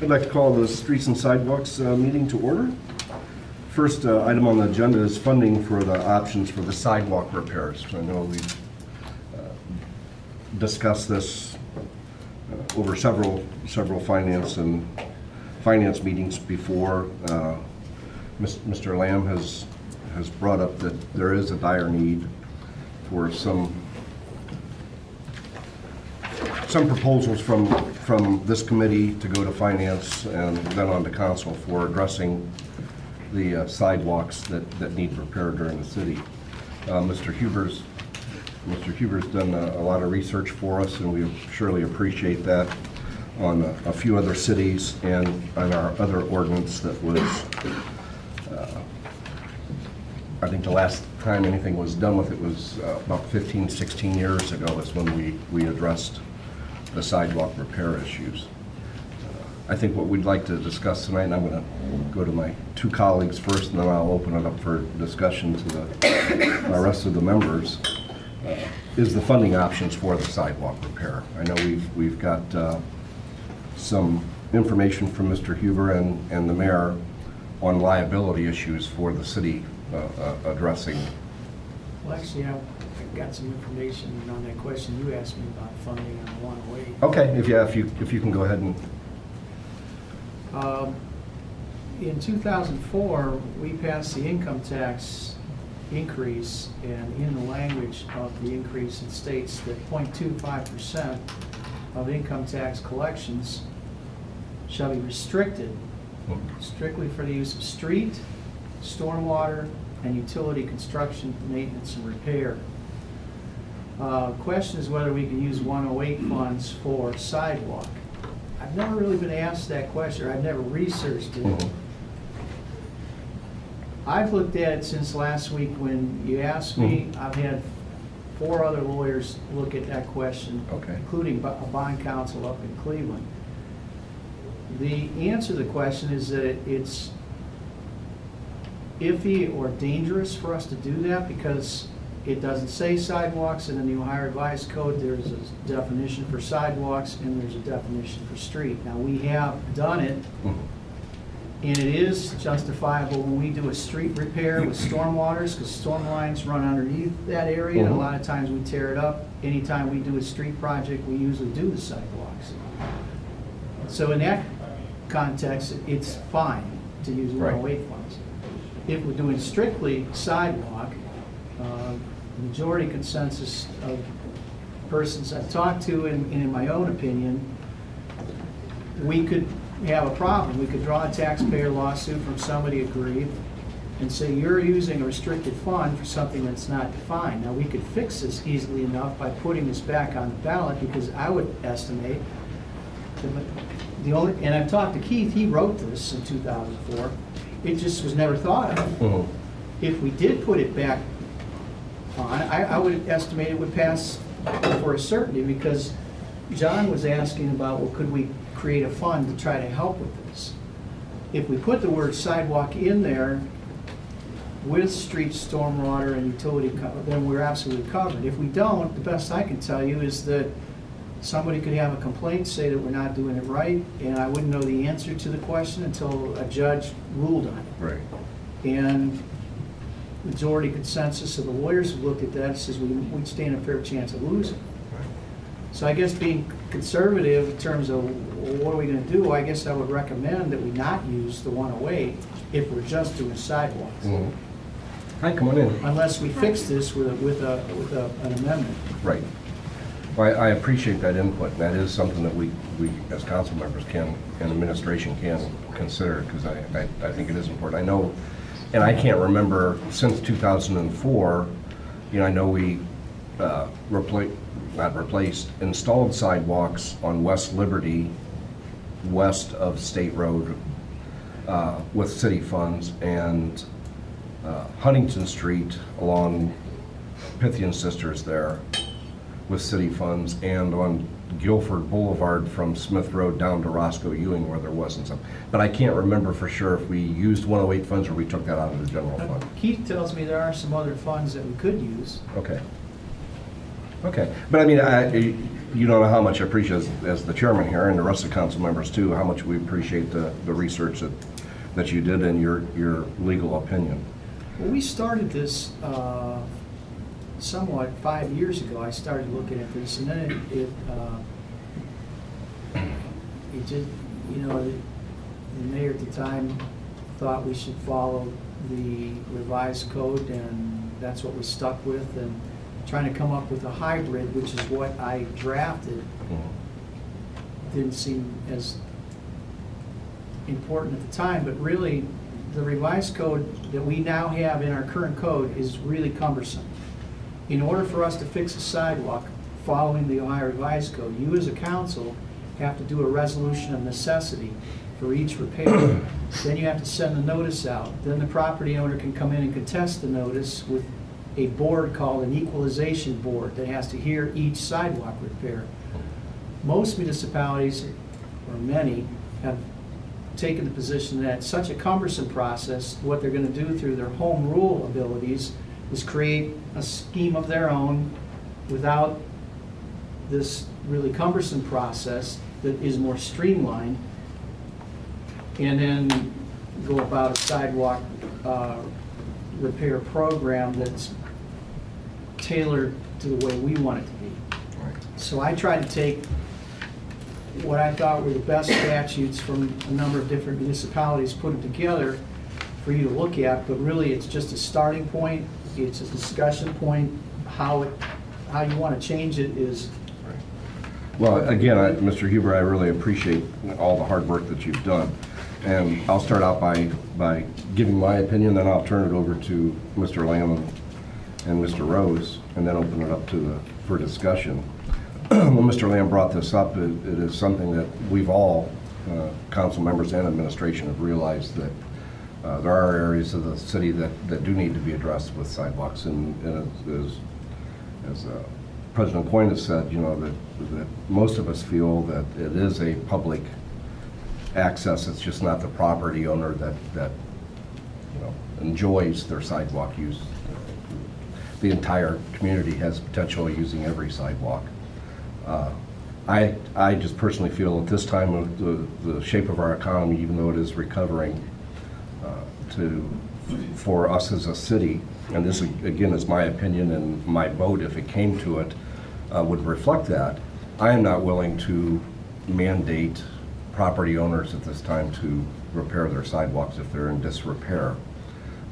I'd like to call the Streets and Sidewalks meeting to order. First item on the agenda is funding for the options for the sidewalk repairs. I know we've discussed this over several finance meetings before. Mr. Lamb has brought up that there is a dire need for some proposals from this committee to go to finance and then on to council for addressing the sidewalks that need repair during the city. Mr. Huber's done a lot of research for us, and we surely appreciate that on a few other cities and on our other ordinance that was, I think the last time anything was done with it was about 15, 16 years ago is when we addressed the sidewalk repair issues. I think what we'd like to discuss tonight, and I'm going to go to my two colleagues first, and then I'll open it up for discussion to the rest of the members, is the funding options for the sidewalk repair. I know we've got some information from Mr. Huber and the mayor on liability issues for the city addressing. Well, actually, I've got some information on that question you asked me about funding on 108. Okay, if you can go ahead and. In 2004, we passed the income tax increase, and in the language of the increase, it states that 0.25% of income tax collections shall be restricted strictly for the use of street, stormwater, and utility construction, maintenance, and repair. Question is whether we can use 108 funds for sidewalk. I've never really been asked that question, or I've never researched it. Mm-hmm. I've looked at it since last week when you asked me. Mm-hmm. I've had 4 other lawyers look at that question, okay, including a bond counsel up in Cleveland. The answer to the question is that it's iffy or dangerous for us to do that because it doesn't say sidewalks, and in the Ohio Revised Code there's a definition for sidewalks and there's a definition for street. Now we have done it, and it is justifiable when we do a street repair with stormwaters, because storm lines run underneath that area, and a lot of times we tear it up. Anytime we do a street project, we usually do the sidewalks. So in that context, it's fine to use 108 funds. If we're doing strictly sidewalk, the majority consensus of persons I've talked to, and in my own opinion, we could have a problem. We could draw a taxpayer lawsuit from somebody aggrieved and say you're using a restricted fund for something that's not defined. Now we could fix this easily enough by putting this back on the ballot, because I would estimate and I've talked to Keith, he wrote this in 2004, it just was never thought of. If we did put it back on, I would estimate it would pass for a certainty, because John was asking about, well, could we create a fund to try to help with this? If we put the word sidewalk in there with street, stormwater, and utility cover, then we're absolutely covered. If we don't, the best I can tell you is that somebody could have a complaint, say that we're not doing it right, and I wouldn't know the answer to the question until a judge ruled on it. Right. And majority consensus of the lawyers who looked at that says we'd stand a fair chance of losing. Right. So I guess being conservative in terms of what are we going to do, I guess I would recommend that we not use the 108 if we're just doing sidewalks. Hi, come on in. Unless we fix this with an amendment. Right. Well, I appreciate that input. That is something that we as council members can, and administration can consider, because I think it is important. I know, and I can't remember since 2004, I know we installed sidewalks on West Liberty, west of State Road, with city funds, and Huntington Street along Pythian Sisters there with city funds, and on Guilford Boulevard from Smith Road down to Roscoe Ewing where there wasn't some. But I can't remember for sure if we used 108 funds or we took that out of the general fund. Keith tells me there are some other funds that we could use. Okay. Okay. But I mean, you don't know how much I appreciate, as the chairman here, and the rest of the council members too, how much we appreciate the research that you did and your legal opinion. Well, we started this somewhat 5 years ago. I started looking at this, and then it just, you know, the mayor at the time thought we should follow the revised code, and that's what we stuck with, and trying to come up with a hybrid, which is what I drafted, didn't seem as important at the time, but really the revised code that we now have in our current code is really cumbersome. In order for us to fix a sidewalk following the Ohio Revised Code, you as a council have to do a resolution of necessity for each repair. Then you have to send the notice out. Then the property owner can come in and contest the notice with a board called an equalization board that has to hear each sidewalk repair. Most municipalities, or many, have taken the position that such a cumbersome process, what they're going to do through their home rule abilities is create a scheme of their own without this really cumbersome process that is more streamlined, and then go about a sidewalk repair program that's tailored to the way we want it to be. Right. So I tried to take what I thought were the best statutes from a number of different municipalities, put them together for you to look at, but really it's just a starting point, it's a discussion point. How you want to change it is... Well, again, Mr. Huber, I really appreciate all the hard work that you've done. And I'll start out by giving my opinion, then I'll turn it over to Mr. Lamb and Mr. Rose, and then open it up for discussion. When Mr. Lamb brought this up, it is something that we've all, council members and administration, have realized that there are areas of the city that do need to be addressed with sidewalks. And as President Coyne has said, you know, that most of us feel that it is a public access. It's just not the property owner that you know, enjoys their sidewalk use. The entire community has potential of using every sidewalk. I just personally feel at this time of the shape of our economy, even though it is recovering, for us as a city, and this again is my opinion, and my vote, if it came to it, would reflect that. I am not willing to mandate property owners at this time to repair their sidewalks if they're in disrepair.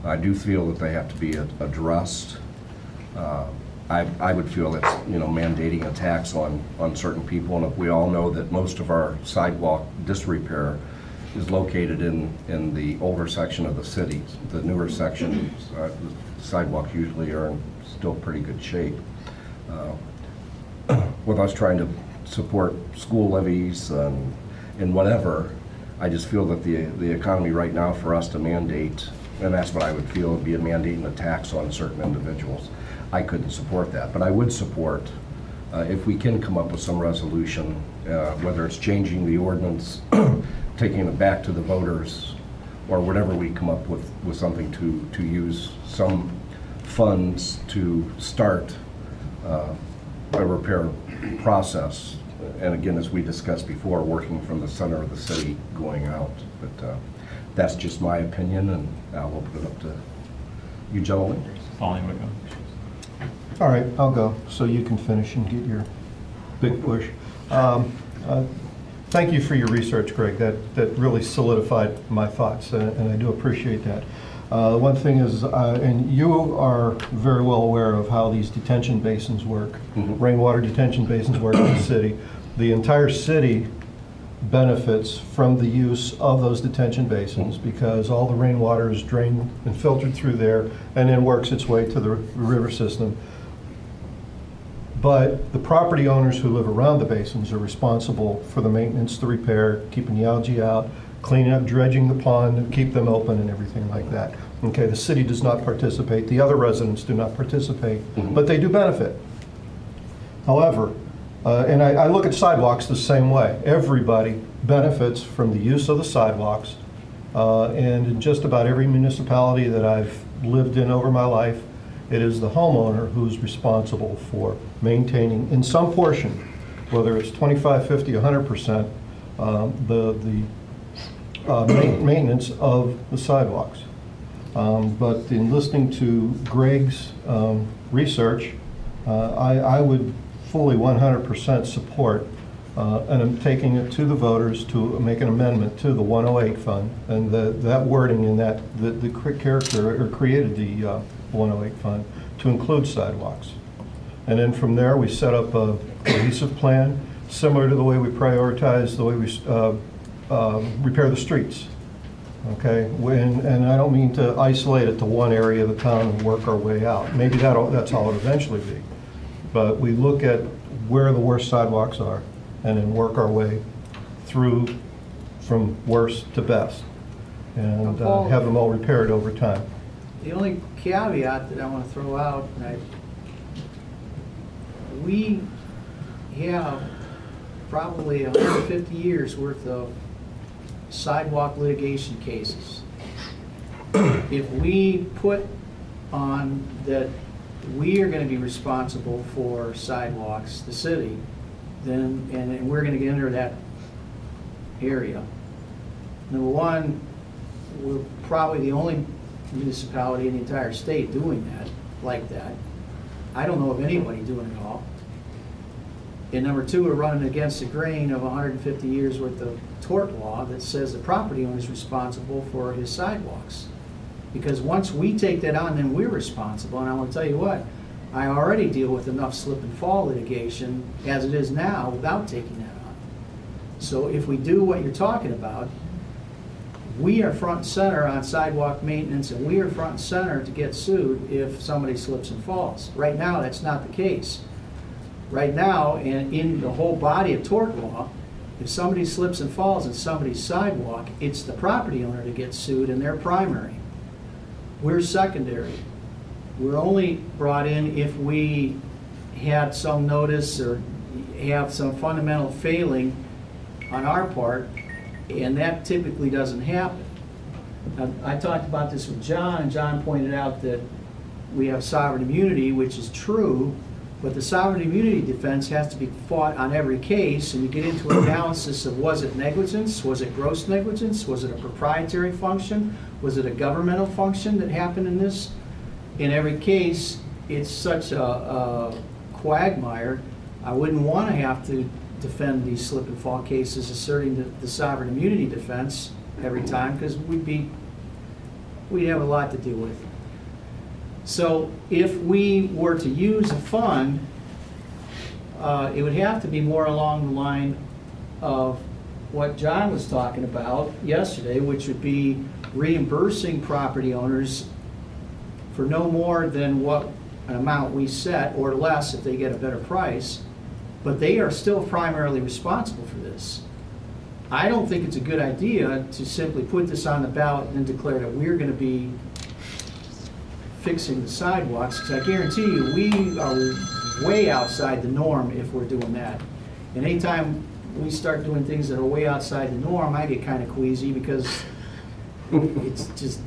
I do feel that they have to be addressed. I would feel it's, you know, mandating a tax on certain people, and if we all know that most of our sidewalk disrepair is located in the older section of the city. The newer sections, the sidewalks usually are in still pretty good shape. With us trying to support school levies and whatever, I just feel that the economy right now for us to mandate, and that's what I would feel would be a mandating a tax on certain individuals. I couldn't support that, but I would support if we can come up with some resolution, whether it's changing the ordinance, taking it back to the voters, or whatever we come up with something to use some funds to start a repair process. And again, as we discussed before, working from the center of the city going out. But that's just my opinion, and I'll open it up to you gentlemen. Following would go. All right, I'll go so you can finish and get your big push. Thank you for your research, Greg. That really solidified my thoughts, and I do appreciate that. One thing is, and you are very well aware of how these detention basins work, rainwater detention basins work in the city. The entire city benefits from the use of those detention basins because all the rainwater is drained and filtered through there and then works its way to the river system. But the property owners who live around the basins are responsible for the maintenance, the repair, keeping the algae out, cleaning up, dredging the pond, keep them open and everything like that. Okay, the city does not participate, the other residents do not participate, but they do benefit. However, and I look at sidewalks the same way. Everybody benefits from the use of the sidewalks, and in just about every municipality that I've lived in over my life, it is the homeowner who's responsible for maintaining, in some portion, whether it's 25, 50, 100%, maintenance of the sidewalks. But in listening to Greg's research, I would fully 100% support, and I'm taking it to the voters to make an amendment to the 108 fund, and that wording in that, the character, or created the 108 fund to include sidewalks. And then from there, we set up a cohesive plan, similar to the way we prioritize, the way we repair the streets. Okay, and I don't mean to isolate it to one area of the town and work our way out. Maybe that's how it'll eventually be. But we look at where the worst sidewalks are and then work our way through from worst to best and have them all repaired over time. The only caveat that I want to throw out, we have probably 150 years worth of sidewalk litigation cases. If we put on that we are going to be responsible for sidewalks, the city, then, and we're going to enter that area, number one, we're probably the only municipality in the entire state doing that, like that. I don't know of anybody doing it all. And number two, we're running against the grain of 150 years worth of tort law that says the property owner is responsible for his sidewalks. Because once we take that on, then we're responsible. And I want to tell you what, I already deal with enough slip and fall litigation as it is now without taking that on. So if we do what you're talking about, we are front and center on sidewalk maintenance, and we are front and center to get sued if somebody slips and falls. Right now, that's not the case. Right now, and in the whole body of tort law, if somebody slips and falls in somebody's sidewalk, it's the property owner that gets sued, and they're primary. We're secondary. We're only brought in if we had some notice or have some fundamental failing on our part, and that typically doesn't happen. I talked about this with John, and John pointed out that we have sovereign immunity, which is true, but the sovereign immunity defense has to be fought on every case, and you get into an analysis of, was it negligence? Was it gross negligence? Was it a proprietary function? Was it a governmental function that happened in this? In every case, it's such a quagmire. I wouldn't want to have to defend these slip and fall cases asserting the sovereign immunity defense every time, because we'd have a lot to deal with. So if we were to use a fund, it would have to be more along the line of what John was talking about yesterday, which would be reimbursing property owners for no more than what an amount we set, or less if they get a better price, but they are still primarily responsible for this. I don't think it's a good idea to simply put this on the ballot and declare that we're going to be fixing the sidewalks, because I guarantee you we are way outside the norm if we're doing that. And anytime we start doing things that are way outside the norm, I get kind of queasy, because it's just,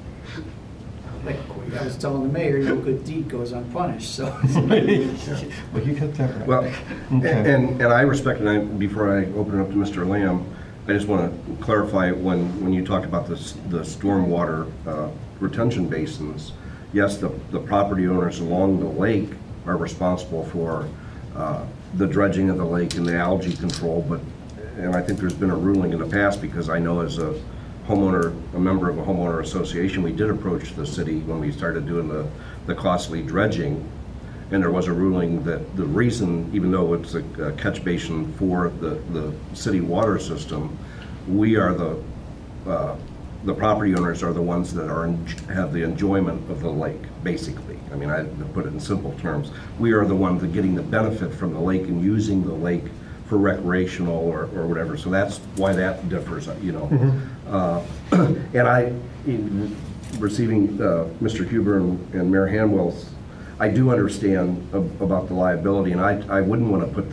like I was telling the mayor, no good deed goes unpunished. So well, you got that right. Well, okay. and I respect, and before I open it up to Mr. Lamb, I just want to clarify when you talked about the stormwater retention basins. Yes, the property owners along the lake are responsible for the dredging of the lake and the algae control, and I think there's been a ruling in the past, because I know as a homeowner, a member of a homeowner association, we did approach the city when we started doing the costly dredging, and there was a ruling that the reason, even though it's a catch basin for the city water system, we are the property owners are the ones that have the enjoyment of the lake, basically. I mean, I put it in simple terms. We are the ones that are getting the benefit from the lake and using the lake for recreational or whatever. So that's why that differs, you know. Mm-hmm. And in receiving Mr. Huber and Mayor Hanwell's, I do understand about the liability, and I wouldn't want to put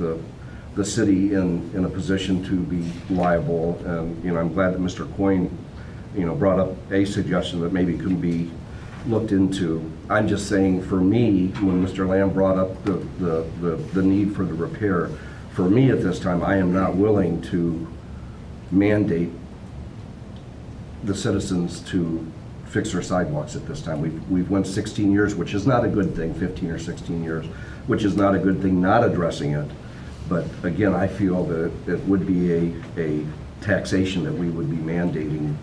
the city in a position to be liable. And you know, I'm glad that Mr. Coyne, you know, brought up a suggestion that maybe couldn't be looked into. I'm just saying, for me, when Mr. Lamb brought up the need for the repair, for me at this time, I am not willing to mandate the citizens to fix their sidewalks at this time. We've went 16 years, which is not a good thing, 15 or 16 years, which is not a good thing not addressing it. But again, I feel that it would be a taxation that we would be mandating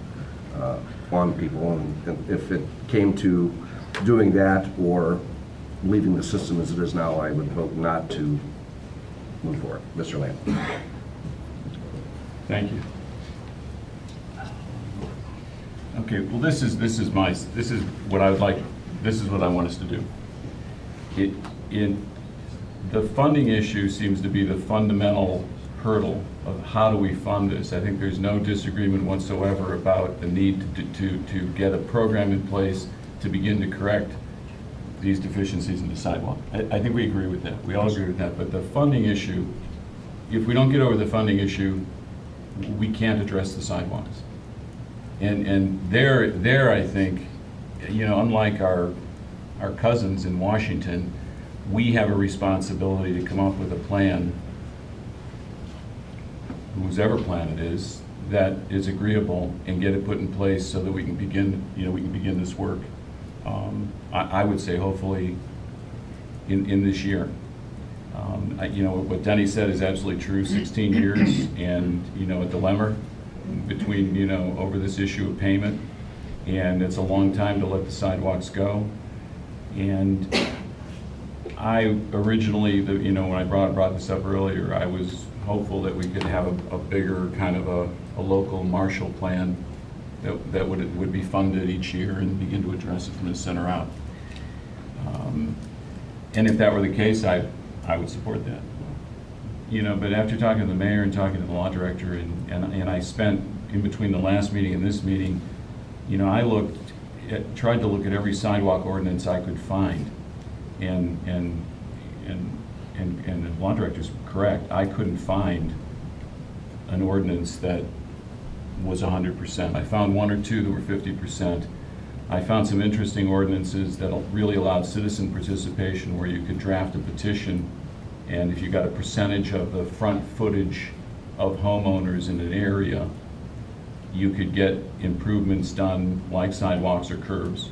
on people. And if it came to doing that or leaving the system as it is now, I would vote not to move forward. Mr. Lamb. Thank you. Okay, well, this is what I would like, this is what I want us to do. The funding issue seems to be the fundamental hurdle of how do we fund this. I think there's no disagreement whatsoever about the need to get a program in place to begin to correct these deficiencies in the sidewalk. I think we agree with that. We all agree with that. But the funding issue, if we don't get over the funding issue, we can't address the sidewalks. And there, I think, you know, unlike our cousins in Washington, we have a responsibility to come up with a plan, whosever plan it is, that is agreeable and get it put in place so that we can begin, you know, we can begin this work. I would say hopefully in this year. You know, what Denny said is absolutely true, 16 years and, you know, a dilemma between, you know, over this issue of payment, and it's a long time to let the sidewalks go. And I originally, you know, when I brought this up earlier, I was hopeful that we could have a bigger kind of a local Marshall plan that would be funded each year and begin to address it from the center out. And if that were the case, I would support that. You know, but after talking to the mayor and talking to the law director, and I spent in between the last meeting and this meeting, you know, I tried to look at every sidewalk ordinance I could find, and the law director's correct. I couldn't find an ordinance that was 100%. I found one or two that were 50%. I found some interesting ordinances that really allowed citizen participation, where you could draft a petition, and if you got a percentage of the front footage of homeowners in an area, you could get improvements done like sidewalks or curbs,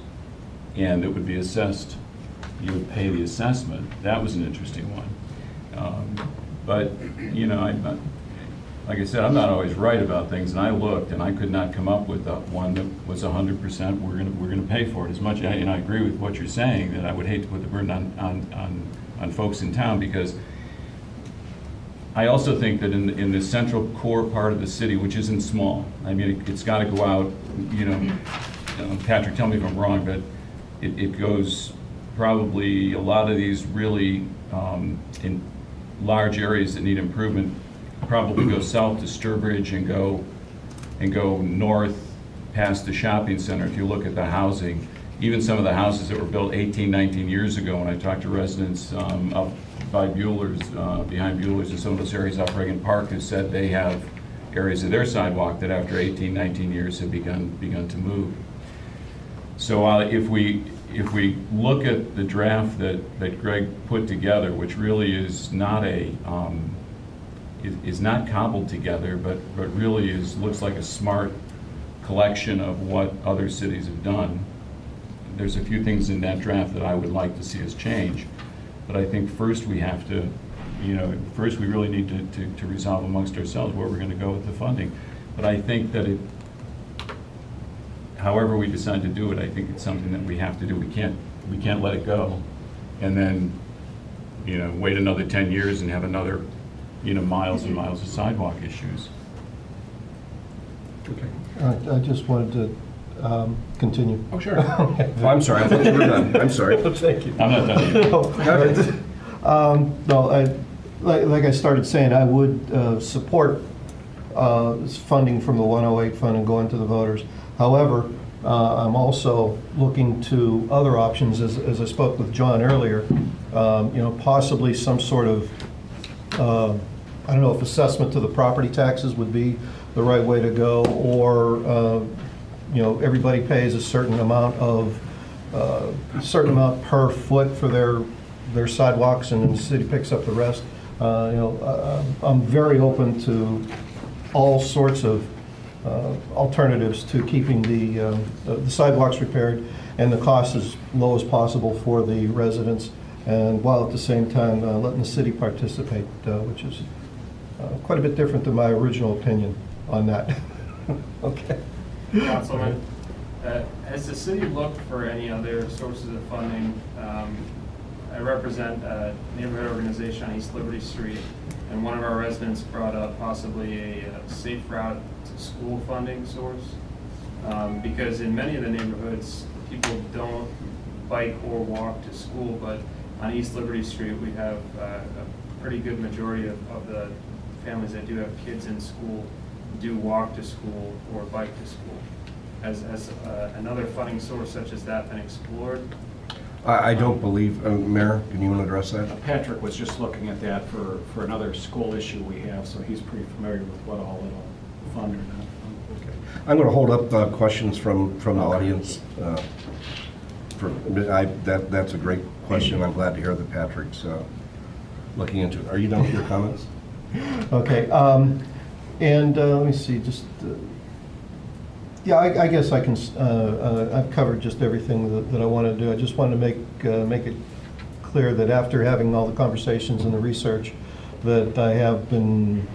and it would be assessed. You would pay the assessment. That was an interesting one. But, you know, like I said, I'm not always right about things, and I looked, and I could not come up with one that was 100%. We're gonna pay for it as much. And I agree with what you're saying, that I would hate to put the burden on folks in town, because I also think that in the central core part of the city, which isn't small, I mean, it's got to go out. You know, Patrick, tell me if I'm wrong, but it goes probably a lot of these really in large areas that need improvement. Probably go south to Sturbridge and go north past the shopping center. If you look at the housing, even some of the houses that were built 18, 19 years ago, when I talked to residents up by Bueller's, behind Bueller's and some of those areas up Reagan Park, who said they have areas of their sidewalk that after 18, 19 years have begun to move. So if we look at the draft that Greg put together, which really is not is not cobbled together, but really looks like a smart collection of what other cities have done. There's a few things in that draft that I would like to see us change, but I think first we have to, you know, first we really need to resolve amongst ourselves where we're going to go with the funding. But I think that however we decide to do it, I think it's something that we have to do. We can't let it go, and then, you know, wait another 10 years and have another, you know, miles and miles of sidewalk issues. Okay. All right, I just wanted to continue. Oh, sure. Oh, I'm sorry. I thought you were done. I'm sorry. Thank you. I'm not done yet. No, like I started saying, I would support funding from the 108 fund and going to the voters. However, I'm also looking to other options, as I spoke with John earlier, you know, possibly some sort of, I don't know if assessment to the property taxes would be the right way to go, or you know, everybody pays a certain amount per foot for their sidewalks, and then the city picks up the rest. I'm very open to all sorts of alternatives to keeping the sidewalks repaired and the cost as low as possible for the residents, and while at the same time letting the city participate, which is quite a bit different than my original opinion on that. Okay. Councilman, has the city looked for any other sources of funding? I represent a neighborhood organization on East Liberty Street, and one of our residents brought up possibly a safe route to school funding source. Because in many of the neighborhoods, people don't bike or walk to school, but on East Liberty Street, we have a pretty good majority of the families that do have kids in school do walk to school or bike to school. Has another funding source such as that been explored? I don't believe, Mayor, can you want to address that? Patrick was just looking at that for another school issue we have, so he's pretty familiar with what all it'll fund or not. Okay. I'm going to hold up questions from the audience. That's a great question. I'm glad to hear that Patrick's looking into it. Are you done with your comments? Okay, and let me see, just, yeah, I guess I can, I've covered just everything that I want to do. I just wanted to make it clear that after having all the conversations and the research that I have been,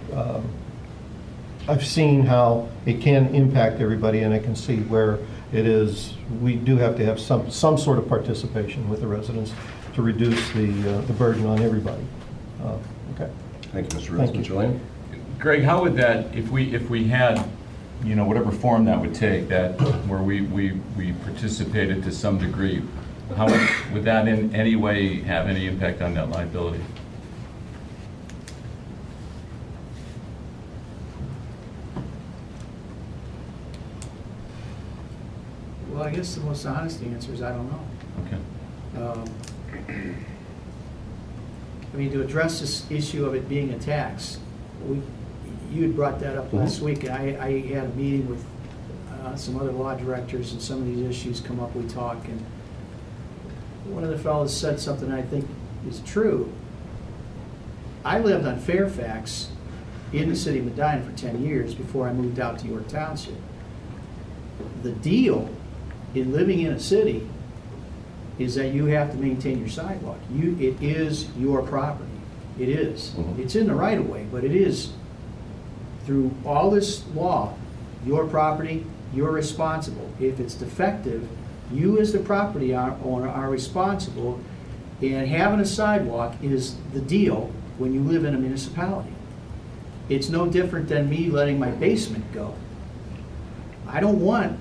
I've seen how it can impact everybody, and I can see where it is, we do have to have some sort of participation with the residents to reduce the burden on everybody. Okay. Thank you, Mr. Rhodes. Thank you. Mr. Lane? Greg, how would that, if we had, whatever form that would take, that where we participated to some degree, how would that in any way have any impact on that liability? Well, I guess the most honest answer is I don't know. Okay. I mean, to address this issue of it being a tax, you had brought that up last week, and I had a meeting with some other law directors, and some of these issues come up, we talk, and one of the fellows said something I think is true. I lived on Fairfax in the city of Medina for 10 years before I moved out to York Township. The deal in living in a city is that you have to maintain your sidewalk. It is your property. It is. It's in the right of way, but it is, through all this law, your property, you're responsible. If it's defective, you as the property owner are responsible, and having a sidewalk is the deal when you live in a municipality. It's no different than me letting my basement go. I don't want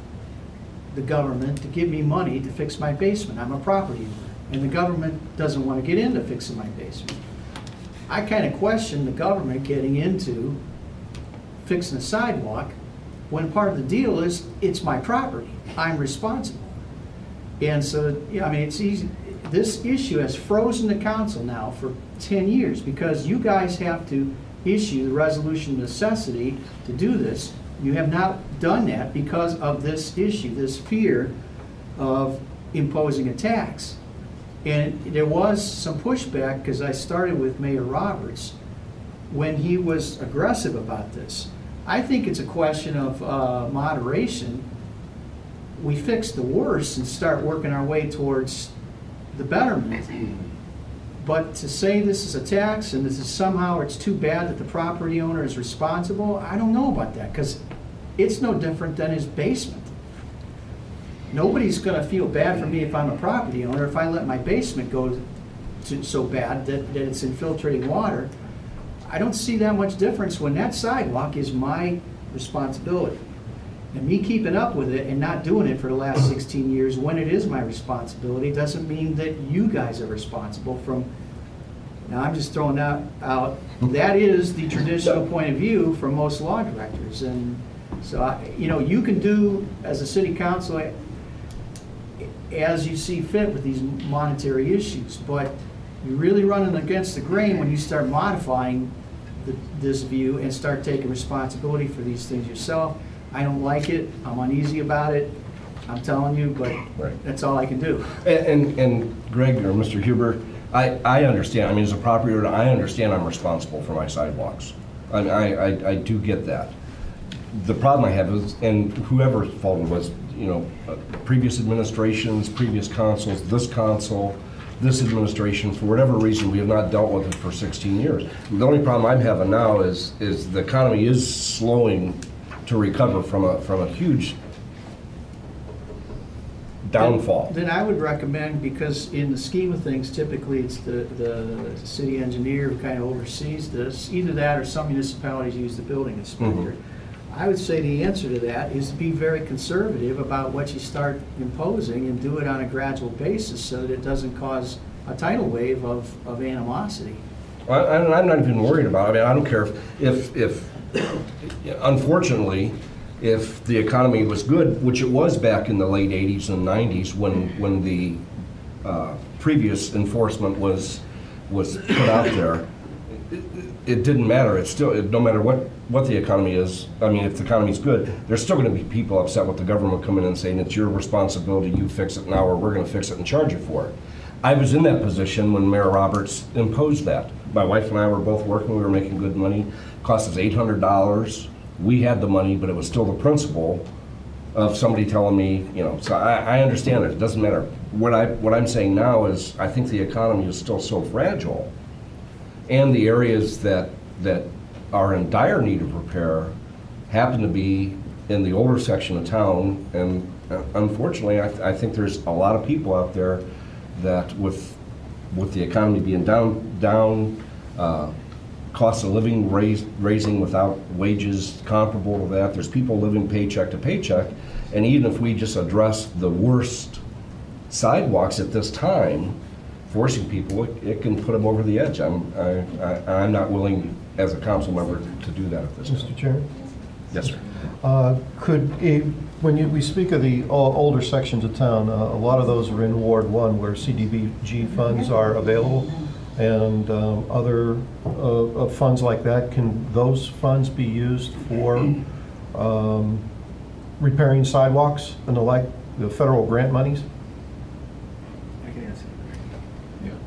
the government to give me money to fix my basement. I'm a property owner, and the government doesn't want to get into fixing my basement. I kind of question the government getting into fixing a sidewalk when part of the deal is it's my property. I'm responsible. And so, yeah, I mean, it's easy. This issue has frozen the council now for 10 years because you guys have to issue the resolution of necessity to do this. You have not done that because of this issue, this fear of imposing a tax. And there was some pushback because I started with Mayor Roberts when he was aggressive about this. I think it's a question of moderation. We fix the worst and start working our way towards the betterment. But to say this is a tax and this is somehow it's too bad that the property owner is responsible, I don't know about that because it's no different than his basement. Nobody's going to feel bad for me if I'm a property owner if I let my basement go so bad that it's infiltrating water. I don't see that much difference when that sidewalk is my responsibility. And me keeping up with it and not doing it for the last 16 years when it is my responsibility doesn't mean that you guys are responsible from, now I'm just throwing that out. That is the traditional point of view for most law directors. And so, you can do as a city council as you see fit with these monetary issues, but you're really running against the grain when you start modifying this view and start taking responsibility for these things yourself. I don't like it. I'm uneasy about it. I'm telling you, but that's all I can do. And Greg or Mr. Huber, I understand, I mean, as a property owner, I understand I'm responsible for my sidewalks. I do get that. The problem I have is, and whoever's fault it was, you know, previous administrations, previous councils, this council, this administration, for whatever reason, we have not dealt with it for 16 years. The only problem I'm having now is the economy is slowing to recover from a huge downfall. Then I would recommend, because in the scheme of things, typically it's the city engineer who kind of oversees this, either that or some municipalities use the building inspector. I would say the answer to that is to be very conservative about what you start imposing and do it on a gradual basis so that it doesn't cause a tidal wave of animosity. Well, I'm not even worried about it. I mean, I don't care if unfortunately, if the economy was good, which it was back in the late 80s and 90s when the previous enforcement was put out there, it didn't matter. It's still, no matter what the economy is, I mean, if the economy's good, there's still going to be people upset with the government coming in and saying it's your responsibility, you fix it now, or we're going to fix it and charge you for it. I was in that position when Mayor Roberts imposed that. My wife and I were both working, we were making good money. It cost us $800. We had the money, but it was still the principle of somebody telling me, you know, so I understand it. It doesn't matter. What I'm saying now is I think the economy is still so fragile, and the areas that are in dire need of repair happen to be in the older section of town, and unfortunately I think there's a lot of people out there that with the economy being down, cost of living raising without wages comparable to that, there's people living paycheck to paycheck, and even if we just address the worst sidewalks at this time, forcing people, it can put them over the edge. I'm not willing, as a council member, to do that at this time. Mr. Chairman? Yes, sir. When we speak of the older sections of town, a lot of those are in Ward 1 where CDBG funds are available, and other funds like that. Can those funds be used for repairing sidewalks and the federal grant monies? I can answer.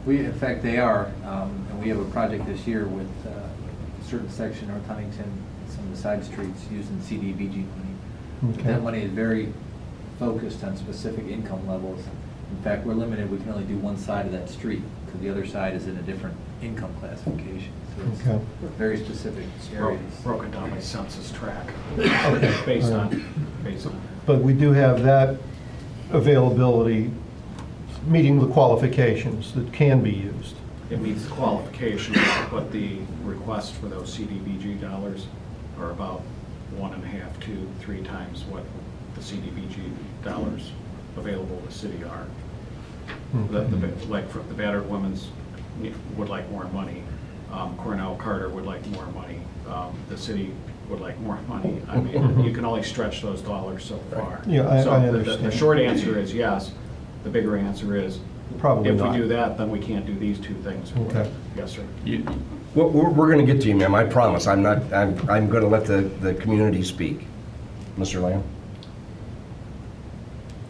In fact, they are, and we have a project this year with a certain section, North Huntington, some of the side streets using CDBG money. Okay. That money is very focused on specific income levels. In fact, we're limited, we can only do one side of that street, because the other side is in a different income classification. So it's Okay. very specific areas. Broken down by census tract, Okay. based All on, right. But we do have that availability meeting the qualifications that can be used. It meets the qualifications, but the request for those CDBG dollars are about 1.5 to 3 times what the CDBG dollars available to the city are. Like for the battered women's would like more money. Cornell Carter would like more money. The city would like more money. I mean, you can only stretch those dollars so far. Yeah, I So understand. the short answer is yes. The bigger answer is Probably if not. we do that, then we can't do these 2 things. Okay. Yes, sir. Well, we're going to get to you, ma'am. I promise. I'm going to let the community speak. Mr. Lamb.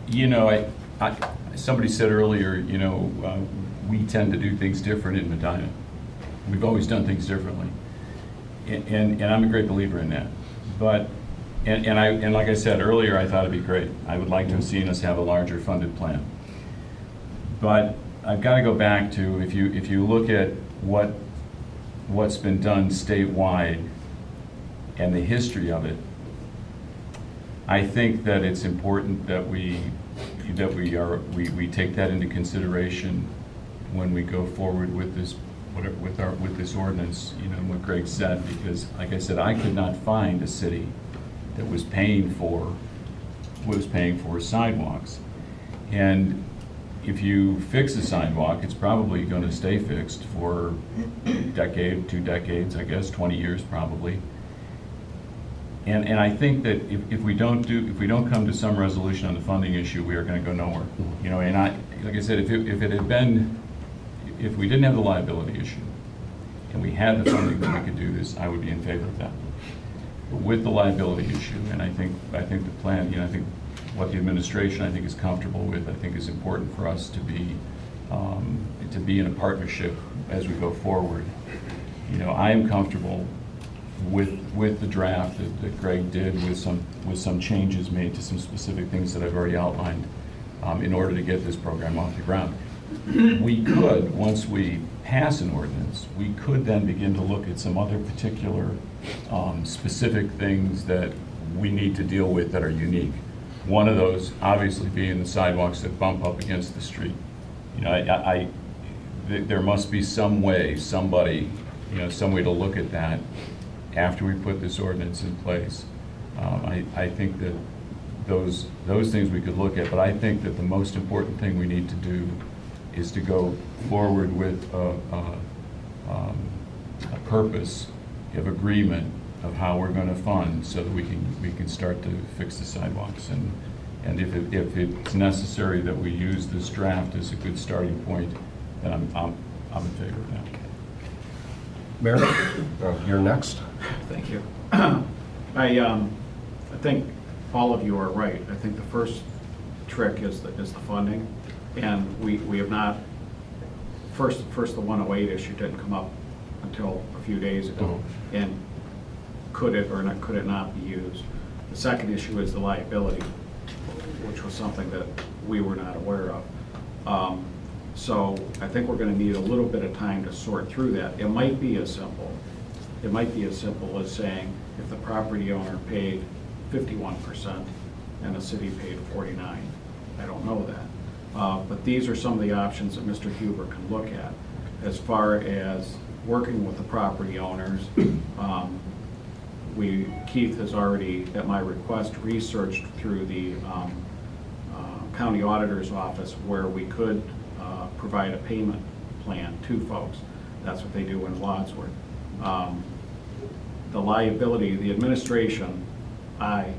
You know, somebody said earlier, you know, we tend to do things different in Medina. We've always done things differently, and I'm a great believer in that. But and like I said earlier, I thought it'd be great. I would like to have seen us have a larger funded plan. But I've got to go back to if you look at what's been done statewide and the history of it, I think that it's important that we take that into consideration when we go forward with this with this ordinance. You know what Greg said, because like I said, I could not find a city that was paying for sidewalks, and if you fix a sidewalk, it's probably going to stay fixed for a decade, 2 decades, I guess, 20 years probably. And I think that if we don't come to some resolution on the funding issue, we are going to go nowhere. You know, and like I said, if we didn't have the liability issue and we had the funding that we could do this, I would be in favor of that. But with the liability issue, and I think the plan, you know, I think what the administration I think is comfortable with, I think is important for us to be to be in a partnership as we go forward. You know, I am comfortable with the draft that Greg did, with some changes made to some specific things that I've already outlined in order to get this program off the ground. We could, once we pass an ordinance, we could then begin to look at some other particular specific things that we need to deal with that are unique. One of those obviously being the sidewalks that bump up against the street. You know, there must be some way, somebody, you know, some way to look at that after we put this ordinance in place. I think that those things we could look at, but I think that the most important thing we need to do is to go forward with a purpose of agreement of how we're going to fund so that we can start to fix the sidewalks. And if it's necessary that we use this draft as a good starting point, then I'm in favor of that. Mayor, you're next. Thank you. I think all of you are right. I think the first trick is the funding, and we have not. First the 108 issue didn't come up until a few days ago, and could it not be used? The second issue is the liability, which was something that we were not aware of. So I think we're going to need a little bit of time to sort through that. It might be as simple as saying if the property owner paid 51% and the city paid 49%. I don't know that. But these are some of the options that Mr. Huber can look at. As far as working with the property owners, Keith has already, at my request, researched through the county auditor's office where we could provide a payment plan to folks. That's what they do in Wadsworth. The liability, the administration, I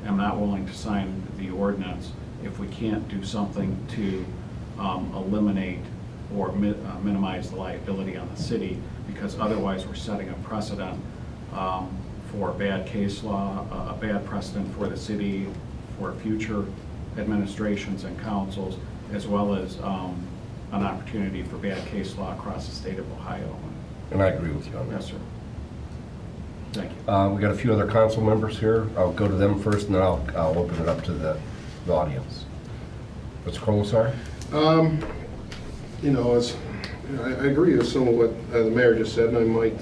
am not willing to sign the ordinance if we can't do something to eliminate or minimize the liability on the city, because otherwise we're setting a precedent for bad case law, a bad precedent for the city, for future administrations and councils, as well as an opportunity for bad case law across the state of Ohio. And I agree with you on that. Yes, sir. Thank you. We got a few other council members here. I'll go to them first, and then I'll open it up to the audience. Mr. Colasar? You know, I agree with some of what the mayor just said, and I might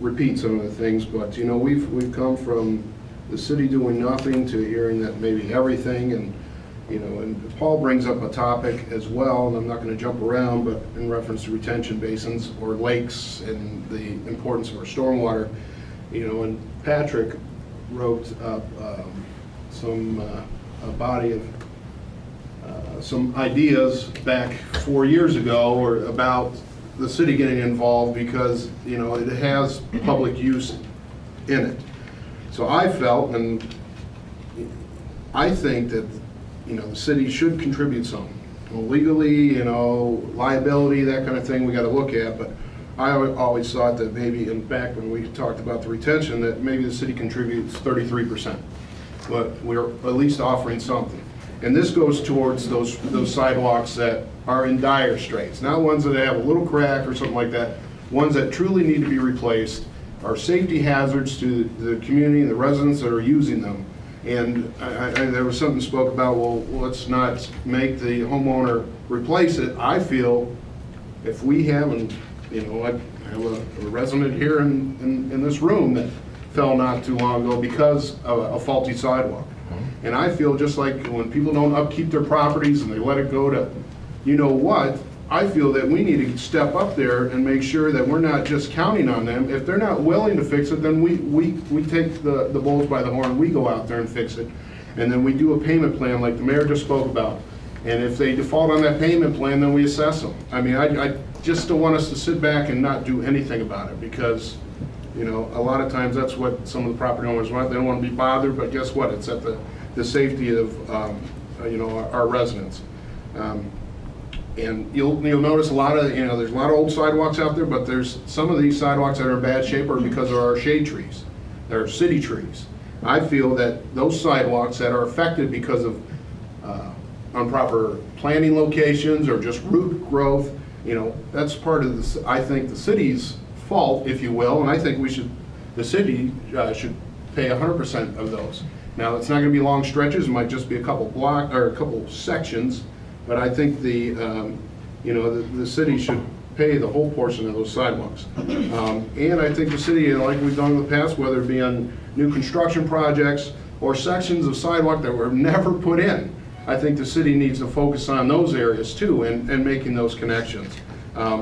repeat some of the things, but you know, we've come from the city doing nothing to hearing that maybe everything, and you know, and Paul brings up a topic as well, and I'm not going to jump around, but in reference to retention basins or lakes and the importance of our stormwater, you know, and Patrick wrote up a body of some ideas back 4 years ago or about the city getting involved because, you know, it has public use in it. So I felt, and I think that, you know, the city should contribute some. Well, legally, you know, liability, that kind of thing we got to look at, but I always thought that maybe, in fact, when we talked about the retention, that maybe the city contributes 33%, but we're at least offering something. And this goes towards those sidewalks that are in dire straits, not ones that have a little crack or something like that, ones that truly need to be replaced, are safety hazards to the community and the residents that are using them. And there was something spoke about, well, let's not make the homeowner replace it. I feel if we have, and you know, I have a resident here in this room that fell not too long ago because of a faulty sidewalk. And I feel just like when people don't upkeep their properties and they let it go to, you know what, I feel that we need to step up there and make sure that we're not just counting on them. If they're not willing to fix it, then we take the bulls by the horn, we go out there and fix it. And then we do a payment plan like the mayor just spoke about. And if they default on that payment plan, then we assess them. I mean, I just don't want us to sit back and not do anything about it because, you know, a lot of times that's what some of the property owners want. They don't want to be bothered, but guess what? It's at the safety of, you know, our residents. And you'll notice a lot of, you know, there's a lot of old sidewalks out there, but there's some of these sidewalks that are in bad shape are because of our shade trees. They're city trees. I feel that those sidewalks that are affected because of improper planting locations or just root growth, you know, that's part of the, I think, the city's fault, if you will, and I think the city should pay 100% of those. Now, it's not going to be long stretches, it might just be a couple sections, but I think the city should pay the whole portion of those sidewalks. And I think the city, like we've done in the past, whether it be on new construction projects or sections of sidewalk that were never put in, I think the city needs to focus on those areas too and making those connections.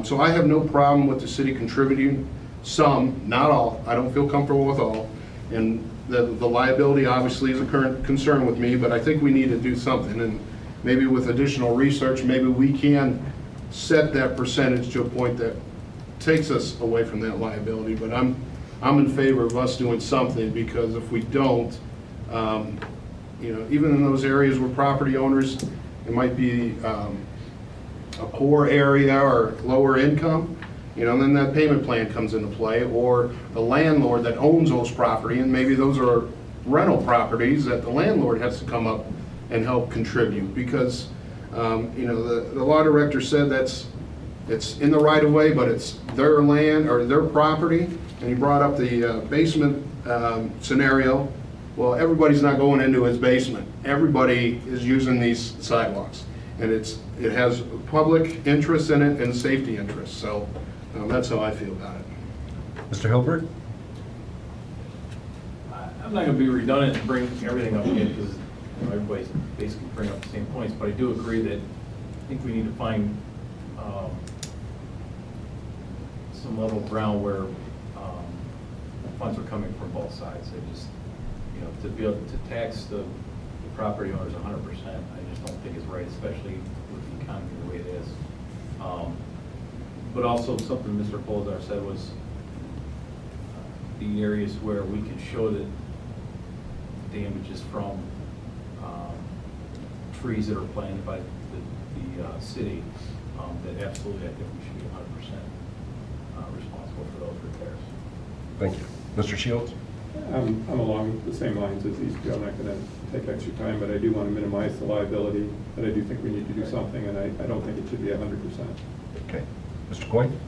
So I have no problem with the city contributing some, not all. I don't feel comfortable with all. And the liability obviously is a current concern with me, but I think we need to do something. And maybe with additional research, maybe we can set that percentage to a point that takes us away from that liability. But I'm in favor of us doing something, because if we don't, even in those areas where property owners, it might be a poor area or lower income, and then that payment plan comes into play, or the landlord that owns those property, and maybe those are rental properties that the landlord has to come up and help contribute, because the law director said it's in the right of way, but it's their land or their property, and he brought up the basement scenario. Well, everybody's not going into his basement. Everybody is using these sidewalks, and it has public interest in it and safety interest. So that's how I feel about it. Mr. Hilbert? I'm not going to be redundant and bring everything up again, because everybody's basically bringing up the same points, but I do agree that I think we need to find some level ground where funds are coming from both sides. I just, to be able to tax the property owners 100%, I just don't think is right, especially with the economy the way it is. But also something Mr. Polzar said was the areas where we could show that damages from trees that are planted by the city, that absolutely I think we should be 100% responsible for those repairs. Thank you. Mr. Shields? I'm along the same lines as these two. I'm not going to take extra time, but I do want to minimize the liability. But I do think we need to do something, and I don't think it should be 100%. Okay. Mr. Coyne?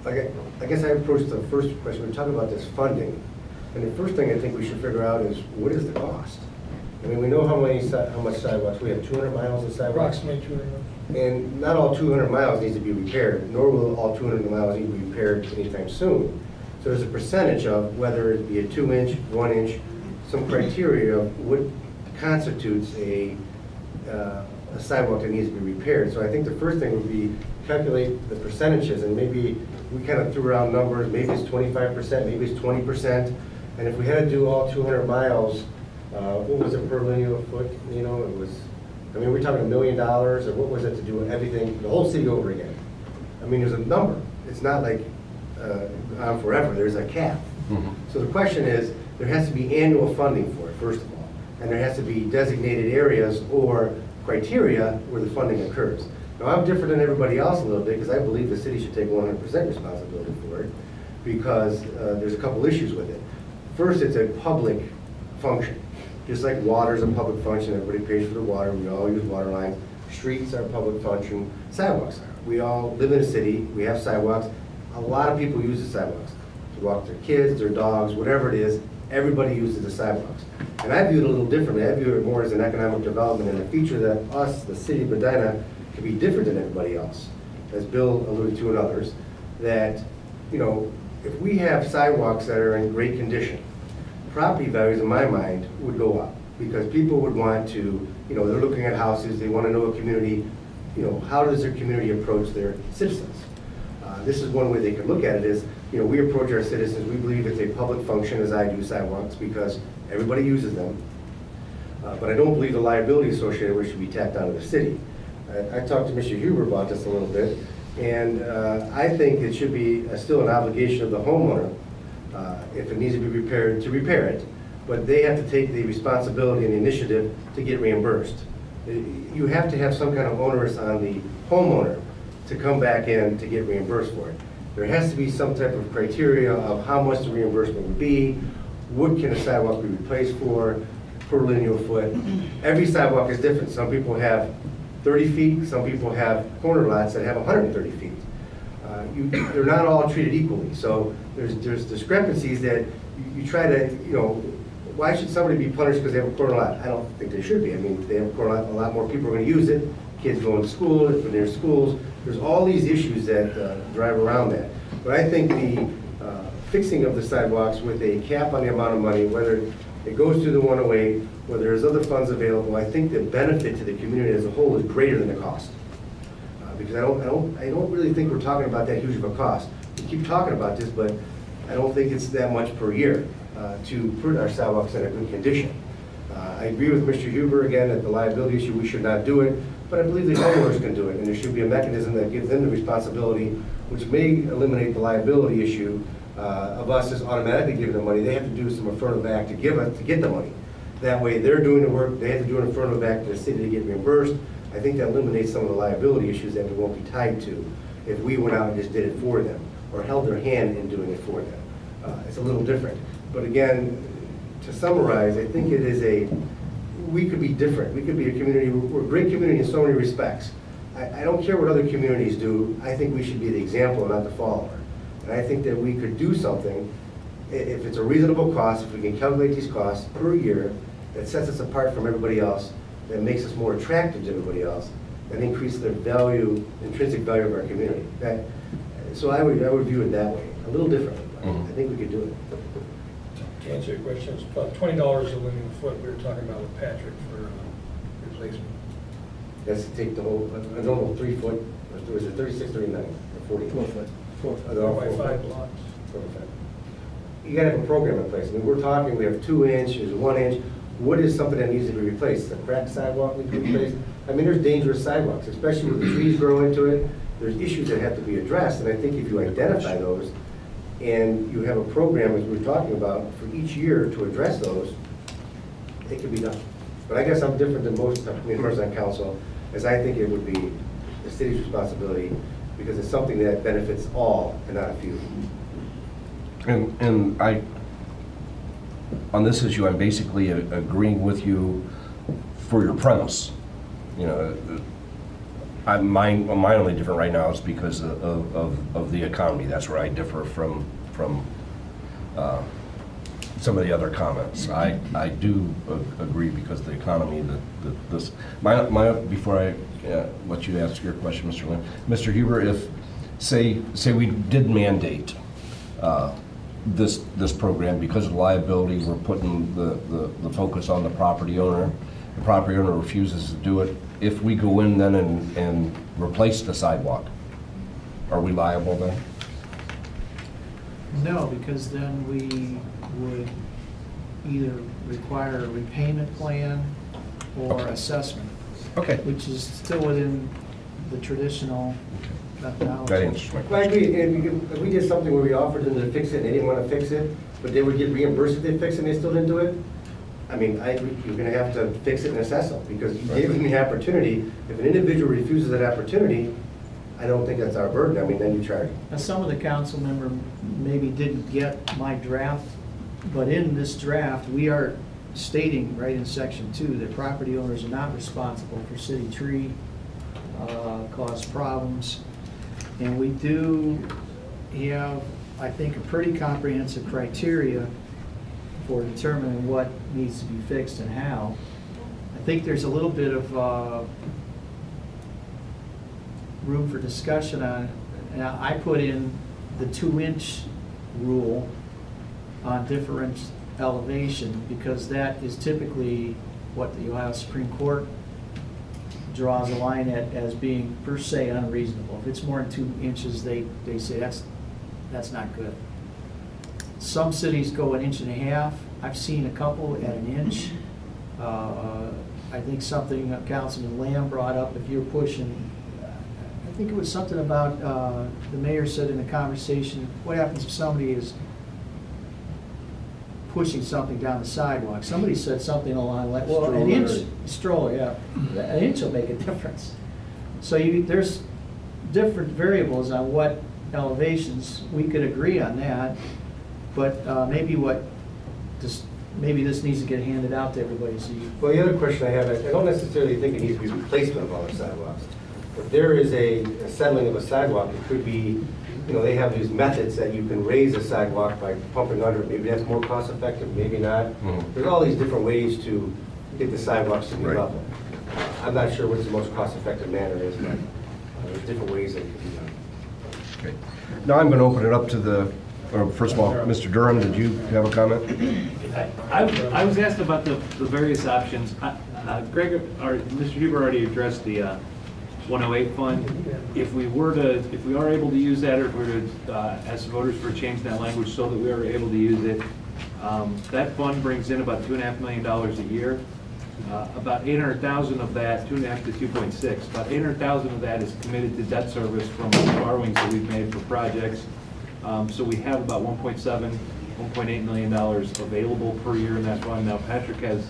I guess I approached the first question. We're talking about this funding, and the first thing I think we should figure out is, what is the cost? I mean, we know how much sidewalks. We have 200 miles of sidewalks. Approximately 200. And not all 200 miles needs to be repaired, nor will all 200 miles need to be repaired anytime soon. So there's a percentage of whether it be a 2-inch, 1-inch, some criteria of what constitutes a sidewalk that needs to be repaired. So I think the first thing would be calculate the percentages, and maybe we kind of threw around numbers, maybe it's 25%, maybe it's 20%, and if we had to do all 200 miles, what was it per linear foot? It was, I mean, we're talking $1 million, or what was it to do everything, the whole city over again? I mean, there's a number. It's not like on forever. There's a cap. Mm-hmm. So the question is, there has to be annual funding for it, first of all, and there has to be designated areas or criteria where the funding occurs. Now, I'm different than everybody else a little bit, because I believe the city should take 100% responsibility for it, because there's a couple issues with it. First, it's a public function. Just like water is a public function, everybody pays for the water, we all use water lines. Streets are a public function, sidewalks are. We all live in a city, we have sidewalks. A lot of people use the sidewalks to walk their kids, their dogs, whatever it is. Everybody uses the sidewalks. And I view it a little differently. I view it more as an economic development and a feature that us, the city of Medina, can be different than everybody else. As Bill alluded to and others, that, if we have sidewalks that are in great condition, property values, in my mind, would go up, because people would want to, they're looking at houses, they want to know a community, how does their community approach their citizens? This is one way they could look at it is, we approach our citizens, we believe it's a public function, as I do sidewalks, because everybody uses them. But I don't believe the liability associated with it should be tacked onto the city. I talked to Mr. Huber about this a little bit, and I think it should be still an obligation of the homeowner, if it needs to be repaired, to repair it, but they have to take the responsibility and the initiative to get reimbursed. You have to have some kind of onus on the homeowner to come back in to get reimbursed for it. There has to be some type of criteria of how much the reimbursement would be, what can a sidewalk be replaced for, per linear foot. Every sidewalk is different. Some people have 30 feet, some people have corner lots that have 130 feet. They're not all treated equally, so there's discrepancies that you try to, why should somebody be punished because they have a corner lot? I don't think they should be. I mean, if they have a corner lot, a lot more people are going to use it. Kids going to school, if they're schools. There's all these issues that drive around that. But I think the fixing of the sidewalks with a cap on the amount of money, whether it goes through the 108, whether there's other funds available, I think the benefit to the community as a whole is greater than the cost. Because I don't really think we're talking about that huge of a cost. We keep talking about this, but I don't think it's that much per year to put our sidewalks in a good condition. I agree with Mr. Huber again that the liability issue, we should not do it, but I believe the homeowners can do it, and there should be a mechanism that gives them the responsibility, which may eliminate the liability issue of us just automatically giving them money. They have to do some affirmative act to get the money. That way, they're doing the work, they have to do an affirmative act to the city to get reimbursed. I think that eliminates some of the liability issues that we won't be tied to if we went out and just did it for them or held their hand in doing it for them. It's a little different. But again, to summarize, I think we could be different. We could be a community, we're a great community in so many respects. I don't care what other communities do. I think we should be the example, not the follower. And I think that we could do something, if it's a reasonable cost, if we can calculate these costs per year, that sets us apart from everybody else, that makes us more attractive to everybody else, that increases the value, intrinsic value of our community. So I would view it that way, a little differently. I think we could do it. To answer your question, it's about $20 a linear foot we were talking about with Patrick for replacement. That's to take the whole, a normal 3 foot, or was it 36, 39, or 40? 4 foot. 4 by 5 blocks. 4 by 5. You gotta have a program in place. I mean, we're talking, we have 2 inch, there's 1 inch. What is something that needs to be replaced? A cracked sidewalk needs to be replaced? I mean, there's dangerous sidewalks, especially with the trees growing into it. There's issues that have to be addressed, and I think if you identify those, and you have a program, as we were talking about, for each year to address those, it can be done. But I guess I'm different than most members on council, as I think it would be the city's responsibility, because it's something that benefits all and not a few. And on this issue, I'm basically agreeing with you for your premise. Mine only different right now is because of the economy. That's where I differ from some of the other comments. I do agree because of the economy. Before I let you ask your question, Mr. Lynn, Mr. Huber, if say we did mandate this program because of liability, we're putting the focus on the property owner. The property owner refuses to do it. If we go in then and replace the sidewalk, are we liable then? No, because then we would either require a repayment plan or assessment. Okay. Which is still within the traditional methodology. That answers my Well, I question. agree. And if we did something where we offered them to fix it and they didn't want to fix it, but they would get reimbursed if they fix it and they still didn't do it, I mean, you're going to have to fix it and assess them, because you gave them the opportunity. If an individual refuses that opportunity, I don't think that's our burden. I mean, then you charge them. Now, some of the council member maybe didn't get my draft, but in this draft, we are stating right in section 2 that property owners are not responsible for city tree cause problems. And we do have, I think, a pretty comprehensive criteria for determining what needs to be fixed and how. I think there's a little bit of room for discussion on, now I put in the 2-inch rule on different elevation, because that is typically what the Ohio Supreme Court draws a line at as being per se unreasonable. If it's more than 2 inches, they say that's not good. Some cities go 1.5 inches. I've seen a couple at 1 inch. I think something Councilman Lamb brought up, if you're pushing, I think it was something about, the mayor said in the conversation, what happens if somebody is pushing something down the sidewalk? Somebody said something along that, well, an inch, stroller, yeah, 1 inch will make a difference. So there's different variables on what elevations. We could agree on that, but maybe what maybe this needs to get handed out to everybody, so you. Well, the other question I have, I don't necessarily think it needs to be replacement of all the sidewalks. If there is a settling of a sidewalk, it could be, they have these methods that you can raise a sidewalk by pumping under it. Maybe that's more cost effective, maybe not. There's all these different ways to get the sidewalks to be Right. level. I'm not sure what the most cost effective manner is, but there's different ways that it could be done. Okay. Now I'm going to open it up to first of all, Mr. Durham, did you have a comment? I was asked about the various options. Greg, or Mr. Huber already addressed the 108 fund. If we are able to use that, or if we were to ask the voters for a change in that language so that we are able to use it, that fund brings in about $2.5 million a year. About 800,000 of that, 2.5 to 2.6, about 800,000 of that is committed to debt service from borrowings that we've made for projects. So we have about $1.7, $1.8 million available per year in that fund. Now Patrick has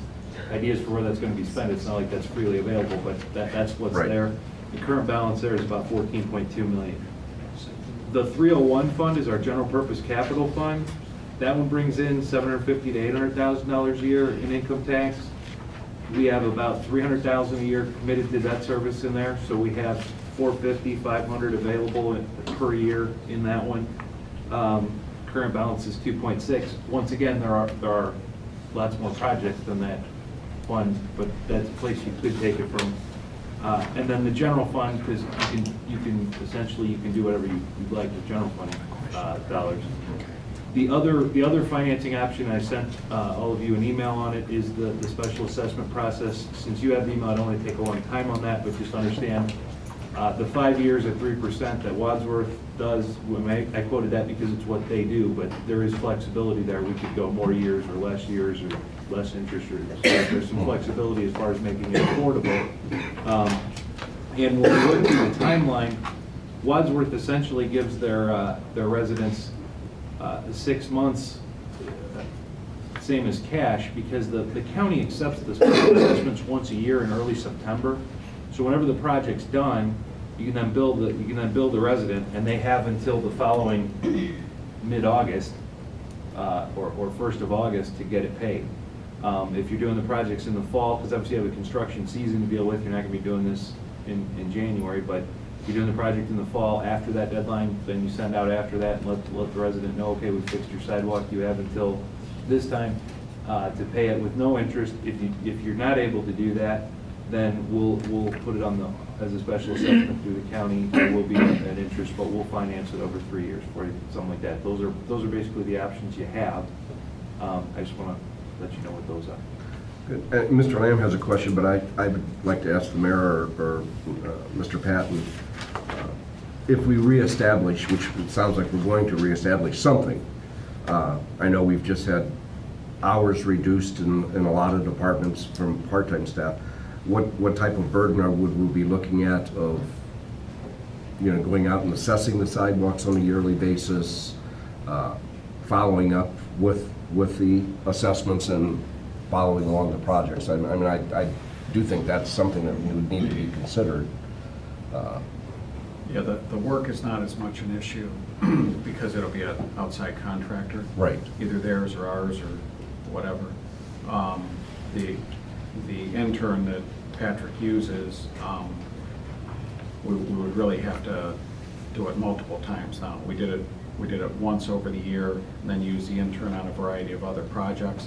ideas for where that's going to be spent. It's not like that's freely available, but that's what's Right. there. The current balance there is about 14.2 million. The 301 fund is our general purpose capital fund. That one brings in $750,000 to $800,000 a year in income tax. We have about $300,000 a year committed to debt service in there, so we have $450,000, $500,000 available per year in that one. Current balance is 2.6. Once again, there are lots more projects than that fund, but that's a place you could take it from. And then the general fund, because you can essentially do whatever you'd like with general fund dollars. The other financing option, I sent all of you an email on it, is the special assessment process. Since you have the email, I don't want to take a long time on that, but just understand the 5 years at 3% that Wadsworth does. I quoted that because it's what they do, but there is flexibility there. We could go more years or less interest rates. So there's some flexibility as far as making it affordable. And when we look through the timeline, Wadsworth essentially gives their residents 6 months, same as cash, because the county accepts the special assessments once a year in early September. So whenever the project's done, you can then bill the resident, and they have until the following mid-August or 1st of August to get it paid. If you're doing the projects in the fall, because obviously you have a construction season to deal with, you're not going to be doing this in January, but if you're doing the project in the fall after that deadline, then you send out after that and let the resident know, okay, we fixed your sidewalk, you have until this time to pay it with no interest. If you're not able to do that, then we'll put it on as a special assessment through the county. There will be an interest, but we'll finance it over 3 years for you, something like that. Those are basically the options you have. I just want to let you know what those are. Good. Mr. Lamb has a question, but I would like to ask the mayor or Mr. Patton, if we reestablish, which it sounds like we're going to reestablish something. I know we've just had hours reduced in a lot of departments from part-time staff. What type of burden would we be looking at of, going out and assessing the sidewalks on a yearly basis, following up with the assessments and following along the projects? I mean, I do think that's something that would need to be considered. Yeah, the work is not as much an issue because it'll be an outside contractor. Right. Either theirs or ours or whatever. The intern that Patrick uses, we would really have to do it multiple times now. We did it once over the year, and then use the intern on a variety of other projects.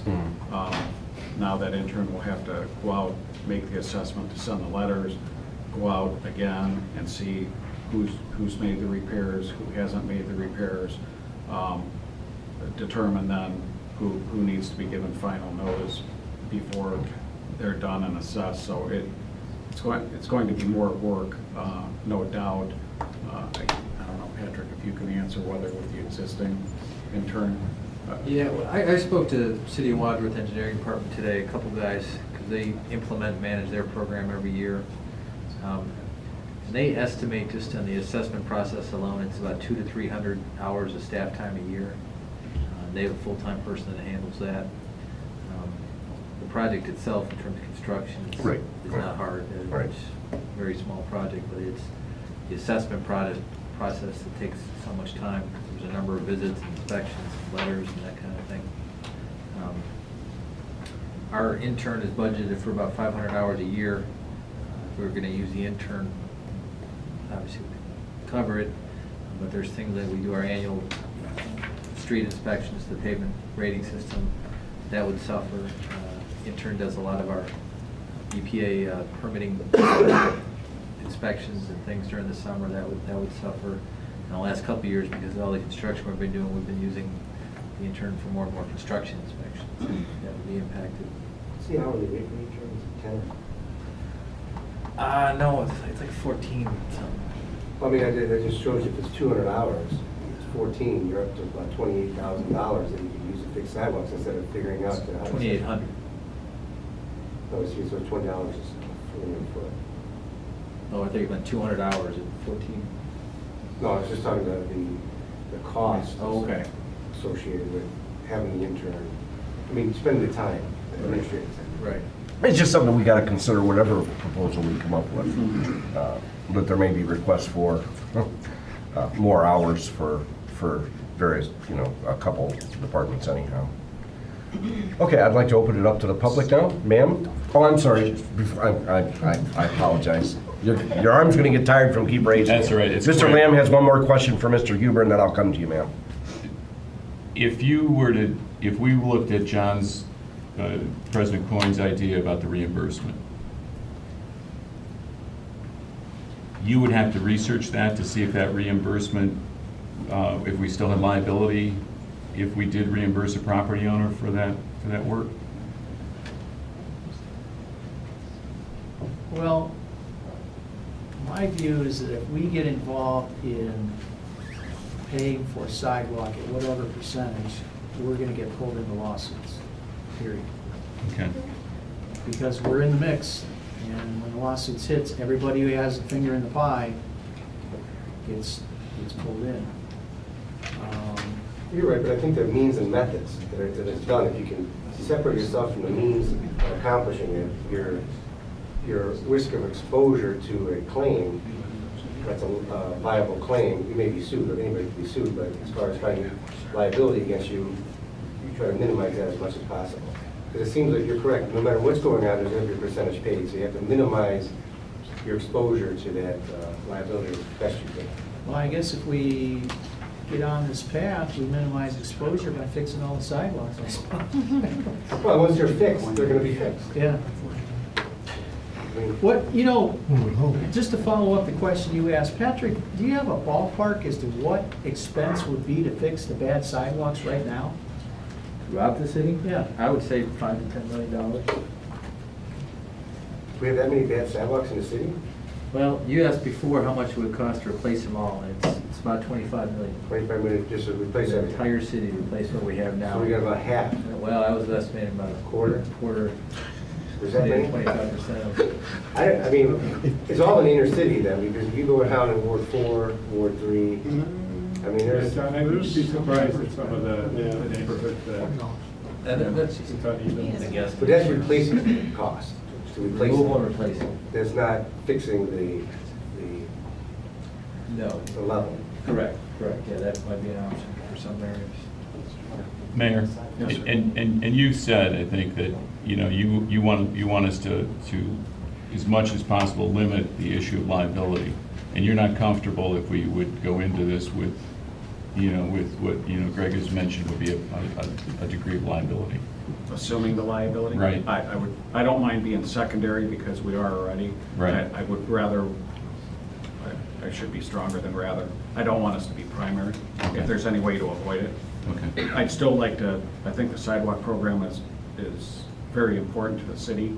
Now that intern will have to go out, make the assessment, to send the letters, go out again and see who's made the repairs, who hasn't made the repairs, determine then who needs to be given final notice before they're done and assessed. So it's going to be more work, no doubt. I don't know, Patrick, if you can answer whether with the existing intern. Yeah, well, I spoke to the City of Wadsworth Engineering Department today, a couple guys, because they implement and manage their program every year. And they estimate just on the assessment process alone, it's about 200 to 300 hours of staff time a year. They have a full-time person that handles that. The project itself, in terms of construction, is not hard. It's a very small project, but it's the assessment process that takes so much time. There's a number of visits, inspections, letters, and that kind of thing. Our intern is budgeted for about 500 hours a year. If we're gonna use the intern, obviously we cover it, but there's things that we do our annual street inspections, the pavement rating system, that would suffer. Intern does a lot of our EPA permitting inspections and things during the summer, that would suffer. In the last couple of years, because of all the construction we've been doing, we've been using the intern for more and more construction inspections. That would be impacted. See the hourly rate for each 10? No, it's like 14 something. I mean, that just shows you if it's 200 hours, it's 14, you're up to about $28,000 that you can use to fix sidewalks instead of figuring out. 2,800. Oh, see, so $20 is for a foot. Oh, I think you meant 200 hours at 14. No, I was just talking about the cost. Oh, okay. Associated with having the intern, I mean, spending the time, the administrative time. Right. It's just something we got to consider whatever proposal we come up with. But there may be requests for more hours for various, a couple departments anyhow. Okay, I'd like to open it up to the public now. Ma'am? Oh, I'm sorry. I apologize. Your arm's going to get tired from keep raising. That's all right. It's Mr. quick. Lamb has one more question for Mr. Huber, and then I'll come to you, ma'am. If we looked at John's, President Coyne's idea about the reimbursement, you would have to research that to see if that reimbursement, if we still had liability, if we did reimburse a property owner for that work? Well, my view is that if we get involved in paying for a sidewalk at whatever percentage, we're gonna get pulled into lawsuits, period. Okay. Because we're in the mix, and when the lawsuits hits, everybody who has a finger in the pie gets pulled in. You're right, but I think there are means and methods that it's done. If you can separate yourself from the means of accomplishing it, your risk of exposure to a claim, that's a viable claim, you may be sued, or anybody can be sued, but as far as finding liability against you, you try to minimize that as much as possible. Because it seems like you're correct, no matter what's going on, there's going to be a percentage paid, so you have to minimize your exposure to that liability as best you can. Well, I guess if we get on this path, we minimize exposure by fixing all the sidewalks, I suppose. Well, once they're fixed, they're going to be fixed. Yeah. I mean, What, just to follow up the question you asked, Patrick, do you have a ballpark as to what expense would be to fix the bad sidewalks right now? Throughout the city? Yeah. I would say $5 to $10 million. we have that many bad sidewalks in the city? Well, you asked before how much it would cost to replace them all, and it's about 25 million. 25 minutes just to replace The everything. entire city to replace what we have now. So we got about half. Well, I was estimating about a Quarter? Quarter, Is that many? 25% of it. I mean, it's all in the inner city then, because if you go down in Ward 4, Ward 3, I mean, there's. I would be surprised at some of the neighborhoods that That's it's uneven. I guess. But that's replacement cost, to replace Remove or it. replace it? That's not fixing No. the level. Correct, yeah, that might be an option for some areas. Mayor, and you said, I think, that, you want us to, as much as possible, limit the issue of liability. And you're not comfortable if we would go into this with, with what, Greg has mentioned would be a degree of liability. Assuming the liability? Right. I don't mind being secondary because we are already. Right. I would rather, I should be stronger than rather. I don't want us to be primary, Okay. if there's any way to avoid it. Okay. I'd still like to, I think the sidewalk program is very important to the city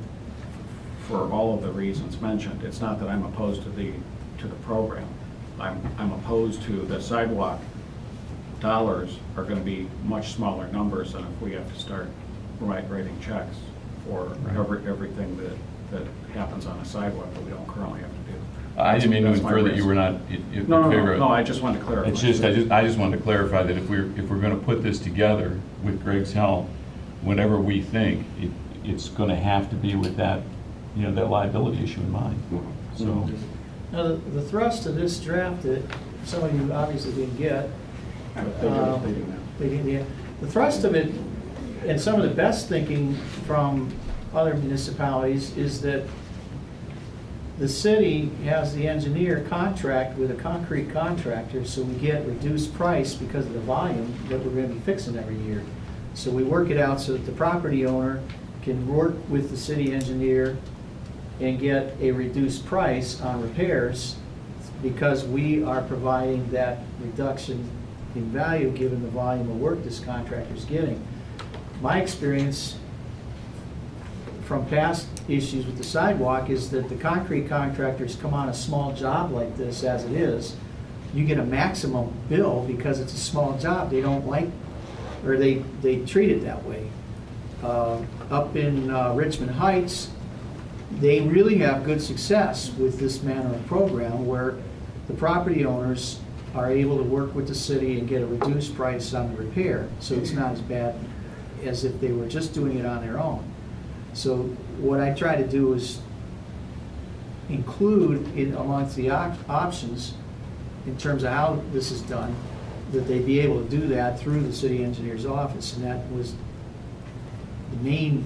for all of the reasons mentioned. It's not that I'm opposed to the program. I'm opposed to the sidewalk dollars are going to be much smaller numbers than if we have to start writing checks for everything that happens on a sidewalk that we don't currently have to do. I didn't mean to That's my infer that you reason. were not in favor of. No, I just wanted to clarify. It's just, I just wanted to clarify that if we're going to put this together with Greg's help, whatever we think, it's going to have to be with that, that liability issue in mind. So, Now, the thrust of this draft that some of you obviously didn't get, they didn't get. The thrust of it And some of the best thinking from other municipalities is that the city has the engineer contract with a concrete contractor, so we get reduced price because of the volume that we're gonna be fixing every year. So we work it out so that the property owner can work with the city engineer and get a reduced price on repairs because we are providing that reduction in value given the volume of work this contractor's getting. My experience from past issues with the sidewalk is that the concrete contractors come on a small job like this as it is, you get a maximum bill because it's a small job. They don't like, or they treat it that way. Up in Richmond Heights, they really have good success with this manner of program where the property owners are able to work with the city and get a reduced price on the repair, so it's not as bad as if they were just doing it on their own. So what I try to do is include in amongst the options in terms of how this is done, that they be able to do that through the city engineer's office, and that was the main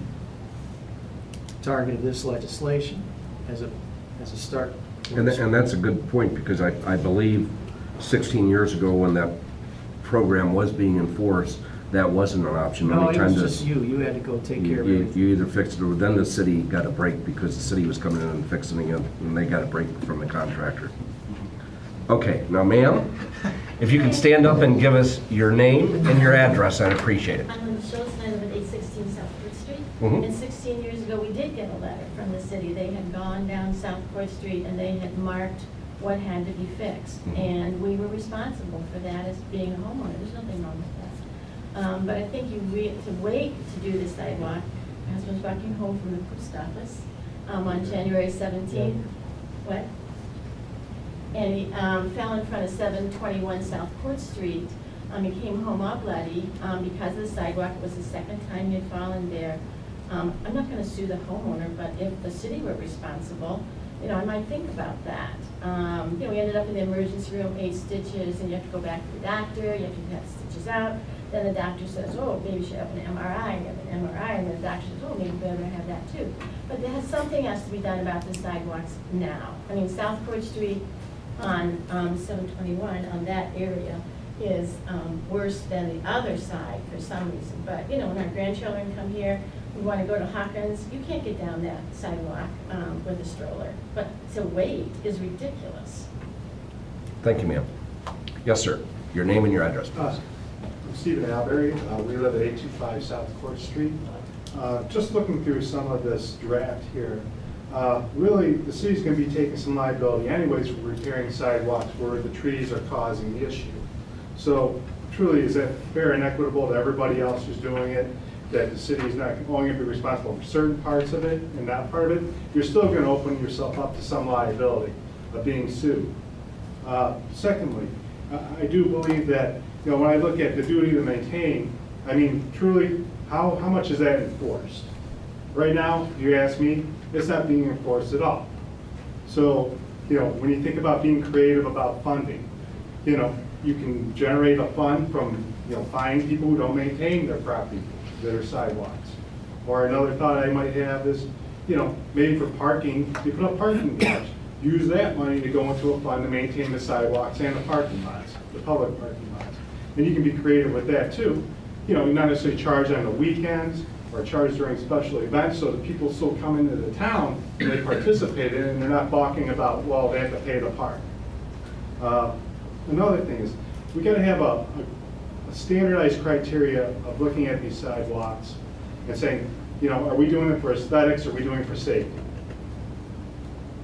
target of this legislation as a start. And that's a good point, because I believe 16 years ago when that program was being enforced, that wasn't an option. No, it was to- just you had to go take care of You everything. either fixed it, or then the city got a break because the city was coming in and fixing it, and they got a break from the contractor. Okay, now ma'am, if you can stand up and give us your name and your address, I'd appreciate it. I'm Linda Schultz, and I live at 816 South Court Street. Mhm. And 16 years ago, we did get a letter from the city. They had gone down South Court Street and they had marked what had to be fixed. Mhm. And we were responsible for that as being a homeowner. There's nothing wrong with that. But I think to wait to do the sidewalk. My husband's walking home from the post office on January 17th. What? And he fell in front of 721 South Court Street. He came home all bloody because the sidewalk was the second time he had fallen there. I'm not going to sue the homeowner, but if the city were responsible, I might think about that. We ended up in the emergency room, 8 stitches, and you have to go back to the doctor, you have to get stitches out. Then the doctor says, oh, maybe you should have an MRI, and you have an MRI, and the doctor says, oh, maybe you better have that too. But something has to be done about the sidewalks now. I mean, South Court Street on 721, on that area, is worse than the other side for some reason. But, when our grandchildren come here, we want to go to Hawkins, you can't get down that sidewalk with a stroller. But to wait is ridiculous. Thank you, ma'am. Yes, sir. Your name and your address, please. I'm Stephen Alberry. We live at 825 South Court Street. Just looking through some of this draft here, really the city's going to be taking some liability anyways for repairing sidewalks where the trees are causing the issue. So truly, is that fair and equitable to everybody else who's doing it, that the city is not only going to be responsible for certain parts of it and not part of it? You're still going to open yourself up to some liability of being sued. Secondly, I do believe that, when I look at the duty to maintain, I mean, truly, how much is that enforced? Right now, if you ask me, it's not being enforced at all. So, when you think about being creative about funding, you can generate a fund from, finding people who don't maintain their property, their sidewalks. Or another thought I might have is, maybe for parking, you put up parking garages. Use that money to go into a fund to maintain the sidewalks and the parking lots, the public parking lots. And you can be creative with that too. Not necessarily charge on the weekends or charge during special events so that people still come into the town and they participate in it and they're not balking about, well, they have to pay the park. Another thing is, we got to have a standardized criteria of looking at these sidewalks and saying, are we doing it for aesthetics or are we doing it for safety?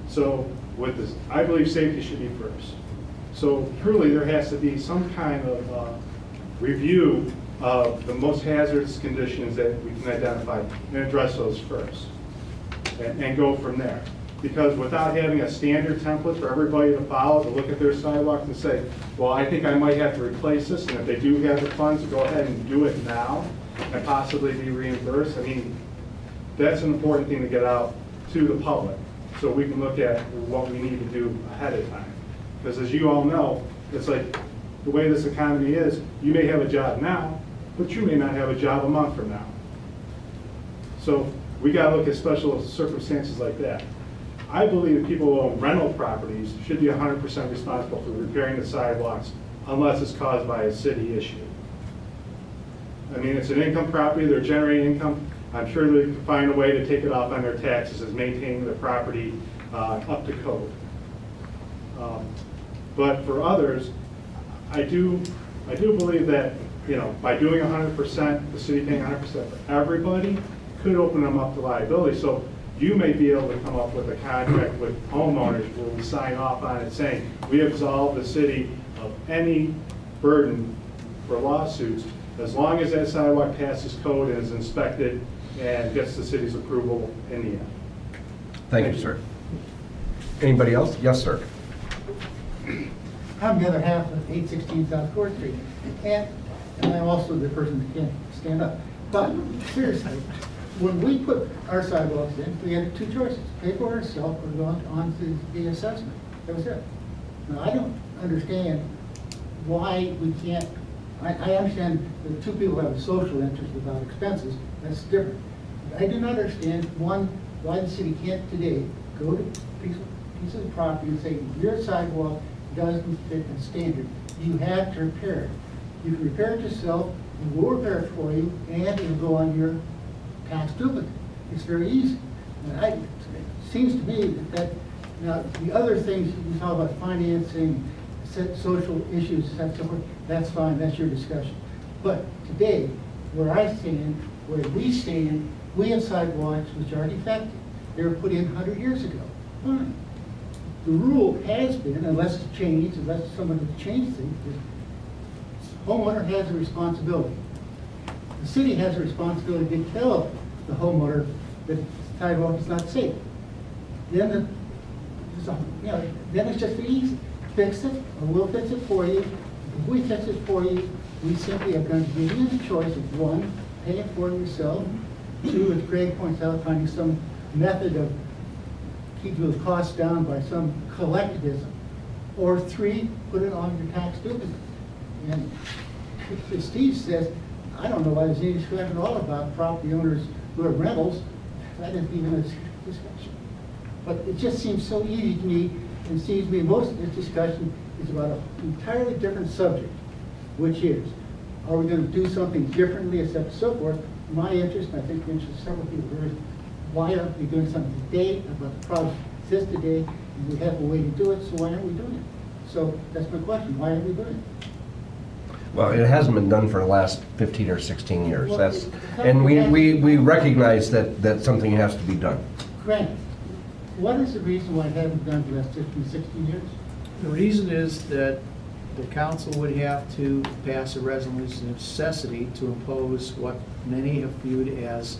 So with this, I believe safety should be first. So truly there has to be some kind of review of the most hazardous conditions that we can identify and address those first and go from there. Because without having a standard template for everybody to follow, to look at their sidewalks and say, well, I think I might have to replace this, and if they do have the funds, to go ahead and do it now and possibly be reimbursed. I mean, that's an important thing to get out to the public so we can look at what we need to do ahead of time. Because as you all know, it's like the way this economy is, you may have a job now, but you may not have a job a month from now. So we gotta look at special circumstances like that. I believe people who own rental properties should be 100% responsible for repairing the sidewalks unless it's caused by a city issue. I mean, it's an income property, they're generating income. I'm sure they can find a way to take it off on their taxes as maintaining the property up to code. But for others, I do believe that, you know, by doing 100%, the city paying 100% for everybody could open them up to liability. So you may be able to come up with a contract with homeowners where we sign off on it saying, we absolve the city of any burden for lawsuits as long as that sidewalk passes code and is inspected and gets the city's approval in the end. Thank you, sir. Anybody else? Yes, sir. I'm the other half of 816 South Court Street, and I'm also the person that can't stand up. But seriously, when we put our sidewalks in, we had two choices: pay for it ourselves or go on to the assessment. That was it. Now, I don't understand why we can't. I understand that two people have a social interest without expenses. That's different. But I do not understand, one, why the city can't today go to a piece of property and say, your sidewalk doesn't fit the standard. You have to repair it. You can repair it yourself, and we'll repair it for you, and it'll go on your tax duplicate. It's very easy. And it seems to me that now the other things you talk about, financing, social issues, and so forth, that's fine, that's your discussion. But today, where I stand, where we stand, we have sidewalks which are defective. They were put in 100 years ago. Fine. The rule has been, unless it's changed, unless someone has changed things, the homeowner has a responsibility. The city has a responsibility to tell the homeowner that the sidewalk is not safe. Then then it's just easy. Fix it, or we'll fix it for you. If we fix it for you, we simply are going to give you the choice of, one, pay it for yourself; two, as Greg points out, finding some method of keeping those costs down by some collectivism; or three, put it on your tax duplicate. And as Steve says, I don't know why there's any discussion at all about property owners who have rentals. That isn't even a discussion. But it just seems so easy to me, and it seems to me most of this discussion is about an entirely different subject, which is, are we going to do something differently, except so forth? My interest, and I think the interest of several people here, is why aren't we doing something today about the problem that exists today, and we have a way to do it, so why aren't we doing it? So that's my question, why aren't we doing it? Well, it hasn't been done for the last 15 or 16 years. Well, And we recognize that something has to be done. Granted, what is the reason why it hasn't been done for the last 15, 16 years? The reason is that the council would have to pass a resolution of necessity to impose what many have viewed as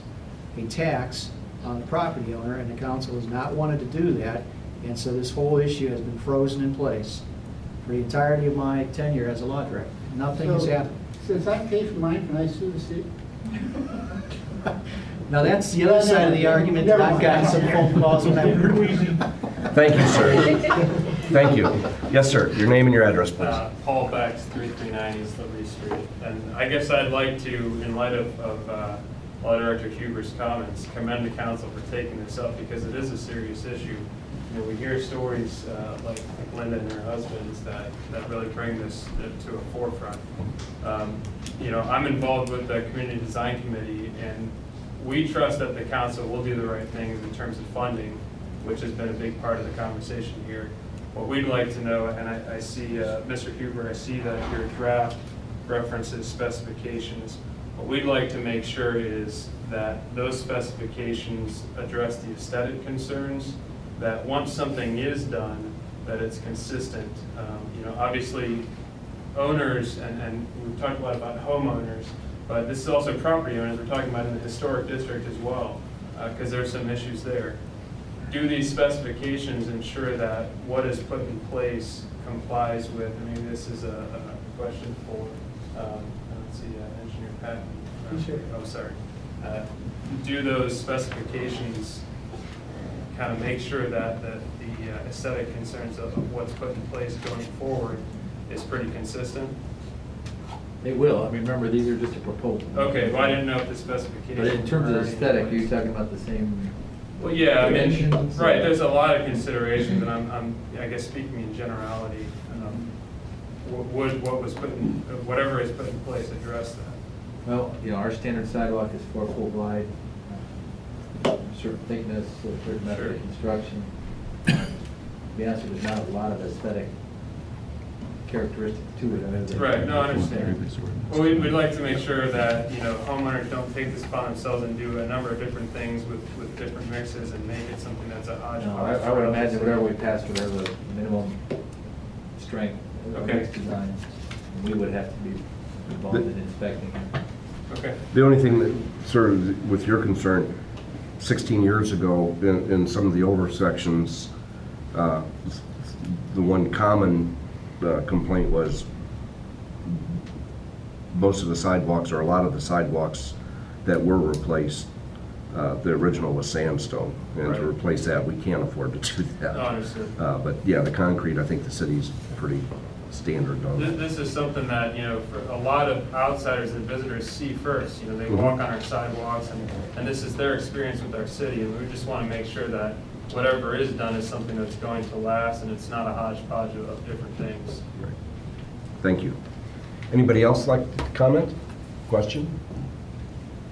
a tax on the property owner, and the council has not wanted to do that, and so this whole issue has been frozen in place for the entirety of my tenure as a law director. Nothing has happened. Since I paid for mine, can I sue the city? Now that's the other side of the argument that I've gotten some phone calls when I've heard. Thank you, sir. Thank you. Yes, sir. Your name and your address, please. Paul Bex, 339 East Liberty Street. And I guess I'd like to, in light of Law Director Huber's comments, commend the council for taking this up, because it is a serious issue. You know, we hear stories like Linda and her husband's that really bring this to a forefront. You know, I'm involved with the Community Design Committee, and we trust that the council will do the right things in terms of funding, which has been a big part of the conversation here. What we'd like to know, and I see, Mr. Huber, I see that your draft references specifications. What we'd like to make sure is that those specifications address the aesthetic concerns, that once something is done, that it's consistent. You know, obviously, owners, and we've talked a lot about homeowners, but this is also property owners. We're talking about in the historic district as well, because there's some issues there. Do these specifications ensure that what is put in place complies with, I mean, this is a question for, let's see, Engineer Patton. Sure. Oh, sorry. Do those specifications kind of make sure that the aesthetic concerns of what's put in place going forward is pretty consistent? They will, I mean, remember, these are just a proposal. Okay, well, I didn't know if the specifications. But in terms of were already in aesthetic, place. you're talking about the same. Well, yeah, I mean, dimensions, right, or- there's a lot of considerations, and I guess speaking in generality, what was put in, whatever is put in place address that. Well, you know, our standard sidewalk is 4 foot wide, certain thickness, a certain method Sure. of construction. To be honest, there's not a lot of aesthetic characteristic to it. other than- Right, no, I understand. Well, we'd like to make sure that, you know, homeowners don't take this upon themselves and do a number of different things with different mixes and make it something that's a hodgepodge. No, I would imagine whatever we pass, whatever the minimum strength of Okay. mix design, we would have to be involved in inspecting it. Okay. The only thing that, sort of, with your concern, 16 years ago, in some of the older sections, the one common complaint was most of the sidewalks, or a lot of the sidewalks that were replaced, the original was sandstone. And to Right. replace that, we can't afford to do that. No, understood. But yeah, the concrete, I think the city's pretty standard on it. This is something that, you know, for a lot of outsiders and visitors see first. You know, they walk on our sidewalks, and this is their experience with our city, and we just want to make sure that whatever is done is something that's going to last, and it's not a hodgepodge of different things. Right. Thank you. Anybody else like to comment? Question?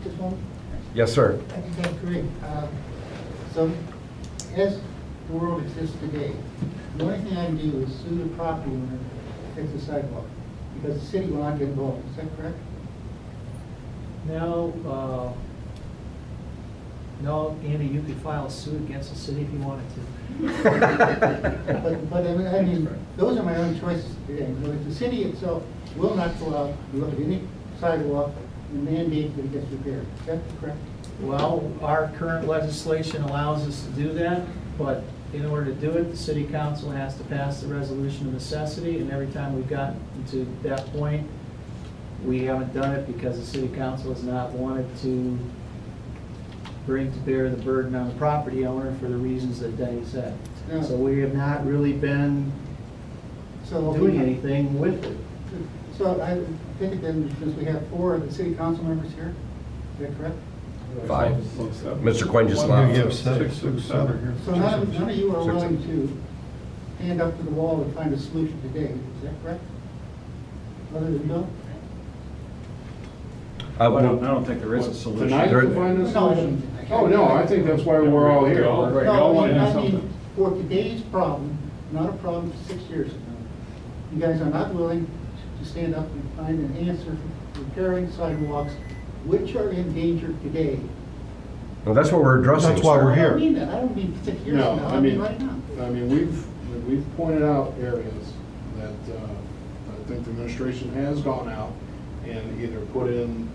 Just one. Yes, sir. I think that's great. So, as the world exists today, the only thing I can do is sue the property owner to fix the sidewalk, because the city will not get involved. Is that correct? No, no, Andy, you could file a suit against the city if you wanted to. But I mean, those are my own choices today. But the city itself will not go out and look at any sidewalk and mandate that it gets repaired. Is that correct? Well, our current legislation allows us to do that, but in order to do it, the city council has to pass the resolution of necessity, and every time we've gotten to that point, we haven't done it because the city council has not wanted to bring to bear the burden on the property owner for the reasons that Denny said. Yeah. So we have not really been doing anything with it. So I take it then, because we have 4 of the city council members here, is that correct? 5. Mr. Quinn just You left. have 6, 7. So none of you are willing to hand up to the wall and find a solution today, is that correct? Other than Bill? I don't think there is a solution. Tonight to find a solution? Oh, no, I think that's why we're all here. Right, No, y'all wanna do I mean, something. for today's problem, not a problem 6 years ago. You guys are not willing to stand up and find an answer for repairing sidewalks which are in danger today. Well, that's what we're addressing. That's why sir. we're I here. don't mean that, I don't mean 6 years No, from now, I I mean mean, right now. we've pointed out areas that I think the administration has gone out and either put in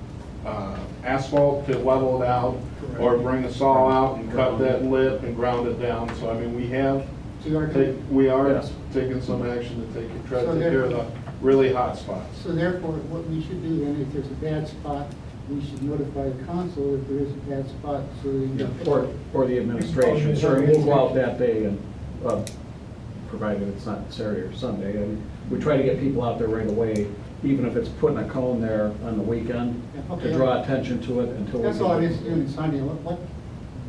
asphalt to level it out, or bring a saw out and cut that lip and ground it down. So, I mean, we have, So you are we are Yes. taking some action to try to So take there- care of the really hot spots. So therefore, what we should do then, if there's a bad spot, we should notify the council that there is a bad spot, so they can. Or the administration, sure, we'll go out that day and, provided it's not Saturday or Sunday, and we try to get people out there right away, even if it's putting a cone there on the weekend, Yeah, okay. to draw attention to it until. That's all it is doing, Sunday. What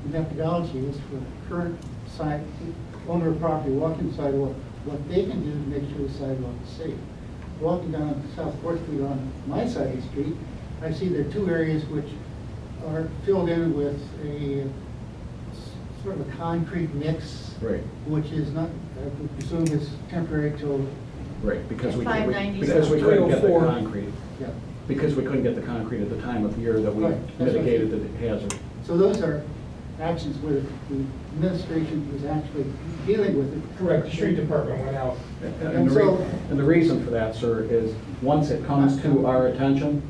the methodology is for the current side, owner of property walking the sidewalk, what they can do to make sure the sidewalk is safe. Walking down South Court Street on my side of the street, I see there are 2 areas which are filled in with a sort of a concrete mix, Right, which is not, I would presume is temporary till, right, because we At 590. because we couldn't get the 304. concrete, yeah. because we couldn't get the concrete at the time of year that we Right, that's what I mitigated think. the hazard. So those are actions where the administration is actually dealing with it. Correct, the street department went out. And the reason for that, sir, is once it comes to our attention,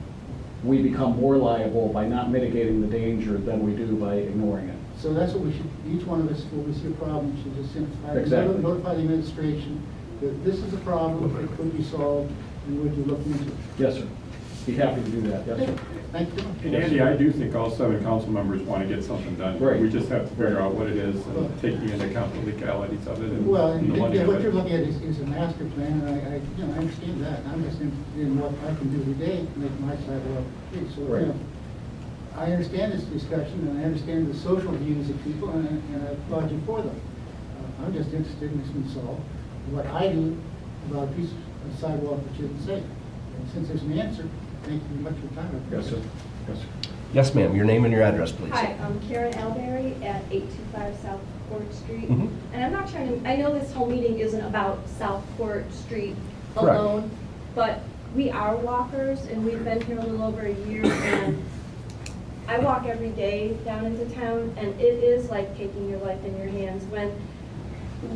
we become more liable by not mitigating the danger than we do by ignoring it. So that's what we should, each one of us, when we see a problem, should just simplify, Exactly. notify the administration that this is a problem, it could be solved, and would you look into it? Yes, sir. Be happy to do that, yes, sir. Thank you. And Andy, I do think all 7 council members want to get something done. Right. We just have to figure out what it is and taking into account the legalities of it and Well, and the money of what you're it. looking at is a master plan, and I understand that. I'm just interested in what I can do today to make my sidewalk free. So, Right. I understand this discussion, and I understand the social views of people, and I applaud you for them. I'm just interested in this being solved, what I do about a piece of sidewalk that shouldn't say. And since there's an answer, thank you very much for your time. Yes, sir. Yes, sir. Yes, ma'am, your name and your address, please. Hi, I'm Karen Alberry at 825 South Court Street. Mhm. And I'm not trying to, I know this whole meeting isn't about South Court Street Correct. alone, but we are walkers, and we've been here a little over a year, and I walk every day down into town, and it is like taking your life in your hands.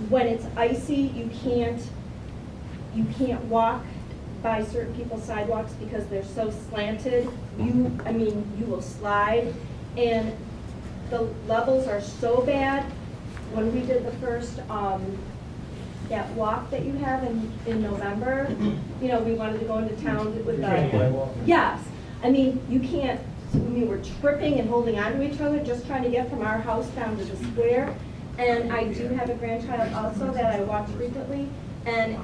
When it's icy, you can't walk by certain people's sidewalks because they're so slanted. You will slide, and the levels are so bad. When we did the first, that walk that you have in November, we wanted to go into town with the, yes. You can't, we're tripping and holding on to each other, just trying to get from our house down to the square. And I do have a grandchild also that I watch frequently, and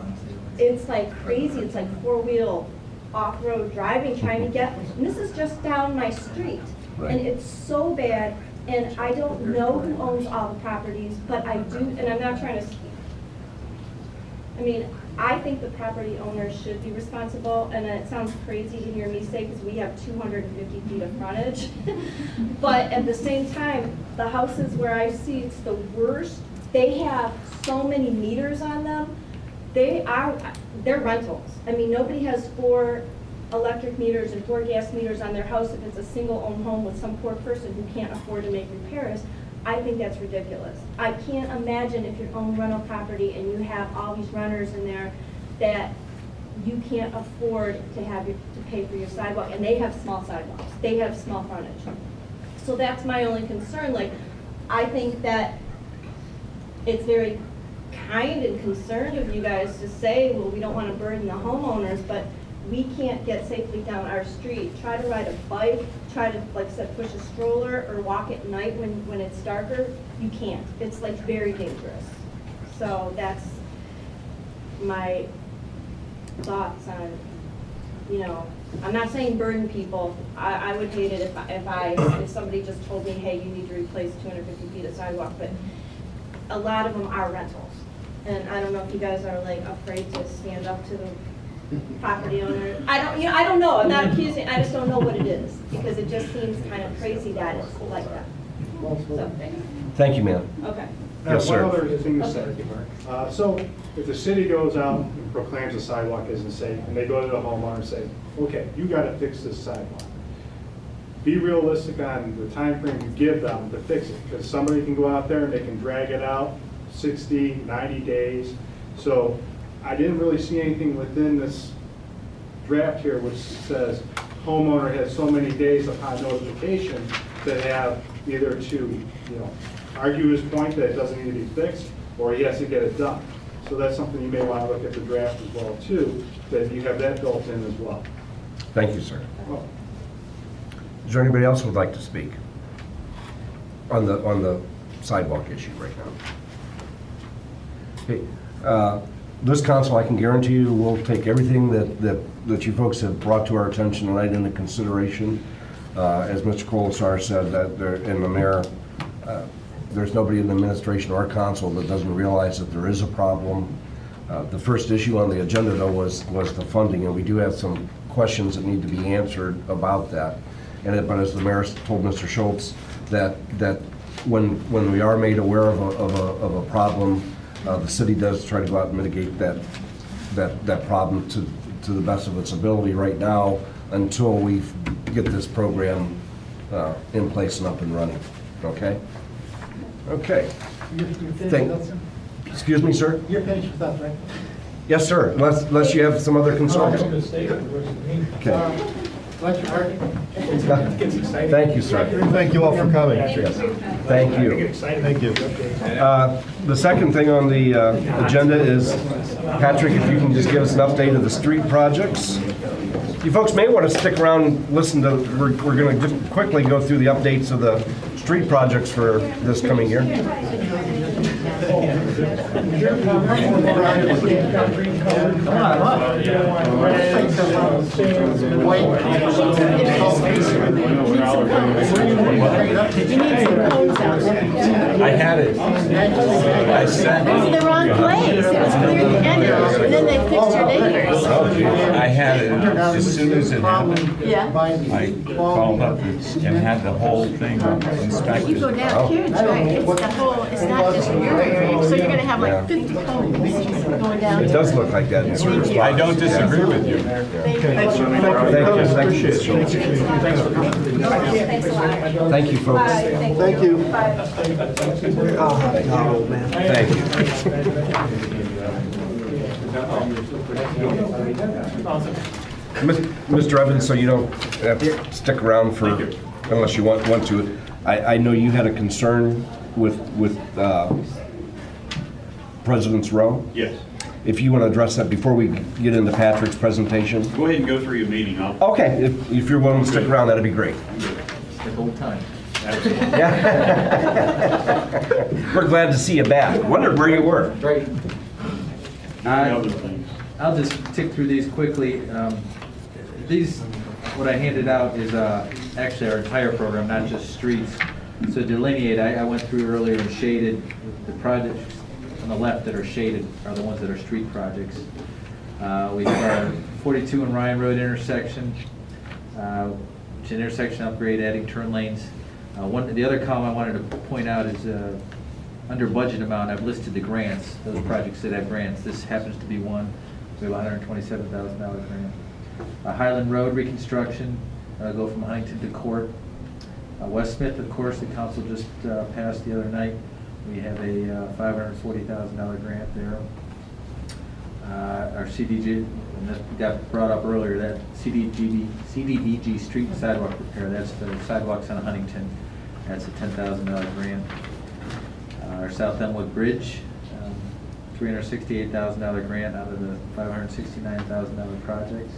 it's like crazy. It's like four-wheel off-road driving, trying to get, and this is just down my street. Right. And it's so bad, and I don't know who owns all the properties, but I do, and I'm not trying to, I think the property owners should be responsible, and it sounds crazy to hear me say, because we have 250 feet of frontage. But at the same time, the houses where I see it's the worst, they have so many meters on them. They're rentals. Nobody has 4 electric meters and 4 gas meters on their house if it's a single-owned home with some poor person who can't afford to make repairs. I think that's ridiculous. I can't imagine if you own rental property and you have all these renters in there that you can't afford to pay for your sidewalk, and they have small sidewalks. They have small frontage. So that's my only concern. I think that it's very kind and concerned of you guys to say, well, we don't want to burden the homeowners, but we can't get safely down our street. Try to ride a bike, try to, like I said, push a stroller or walk at night when it's darker. You can't. It's very dangerous. So that's my thoughts on, I'm not saying burden people. I would hate it if somebody just told me, hey, you need to replace 250 feet of sidewalk, but a lot of them are rentals. And I don't know if you guys are afraid to stand up to the property owner. I don't know. I'm not accusing. I just don't know what it is, because it just seems kind of crazy that it's like that. So, Thank you, ma'am. okay. Yes, sir. One other thing to say. So if the city goes out and proclaims the sidewalk isn't safe, and they go to the homeowner and say, okay, you got to fix this sidewalk. Be realistic on the time frame you give them to fix it, because somebody can go out there and they can drag it out 60, 90 days. So I didn't really see anything within this draft here which says homeowner has so many days upon notification to have either to, argue his point that it doesn't need to be fixed, or he has to get it done. So that's something you may want to look at the draft as well too, that you have that built in as well. Thank you, sir. Well, Is there anybody else who would like to speak on the sidewalk issue right now? Okay. This council, I can guarantee you, will take everything that you folks have brought to our attention tonight into consideration. As Mr. Colasar said, and the mayor, there's nobody in the administration or council that doesn't realize that there is a problem. The first issue on the agenda, though, was the funding, and we do have some questions that need to be answered about that. But as the mayor told Mr. Schultz, that when we are made aware of a problem, the city does try to go out and mitigate that problem to the best of its ability right now, until we get this program in place and up and running. Okay? Okay. You're finished with that, sir? Excuse me, sir? You're finished with that, right? Yes, sir, unless you have some other concerns. Okay. Bless your heart. It's exciting. Thank you, sir. Thank you all for coming. Yes. Thank you. Thank you. The second thing on the agenda is, Patrick, if you can just give us an update of the street projects. You folks may want to stick around and listen to, we're going to just quickly go through the updates of the street projects for this coming year. I had it. I sent It was in the wrong place. It was clear the end, and then they fixed your daycare. Oh, geez. I had it as soon as it happened. Yeah. I called up and had the whole thing inspected. You go down here, it's right, it's the whole, it's not just your area, so you're gonna have like 50 cones going down. It does look like that in certain spots. I don't disagree with you. Thank you, folks. Thank you. Thank you. Mr. Evans, so you don't have to stick around for, unless you want to. I know you had a concern with President's Row. Yes. If you want to address that before we get into Patrick's presentation. Go ahead and go through your meeting. Okay, if you're willing to stick around, that'd be great. Like old time. We're glad to see you back. Wondered where you were. Right. Other things. I'll just tick through these quickly. These, what I handed out is actually our entire program, not just streets. So delineate, I went through earlier and shaded the projects on the left that are shaded are the ones that are street projects. We have our 42 and Ryan Road intersection, which is an intersection upgrade, adding turn lanes. The other column I wanted to point out is under budget amount, I've listed the grants, those projects that have grants. This happens to be one. We have a $127,000 grant. Highland Road reconstruction, go from Huntington to Court. West Smith, of course, the council just passed the other night. We have a $540,000 grant there. Our CDBG, and this got brought up earlier, that CDBG street and sidewalk repair, that's the sidewalks on Huntington. That's a $10,000 grant. Our South Elmwood Bridge, $368,000 grant out of the $569,000 project.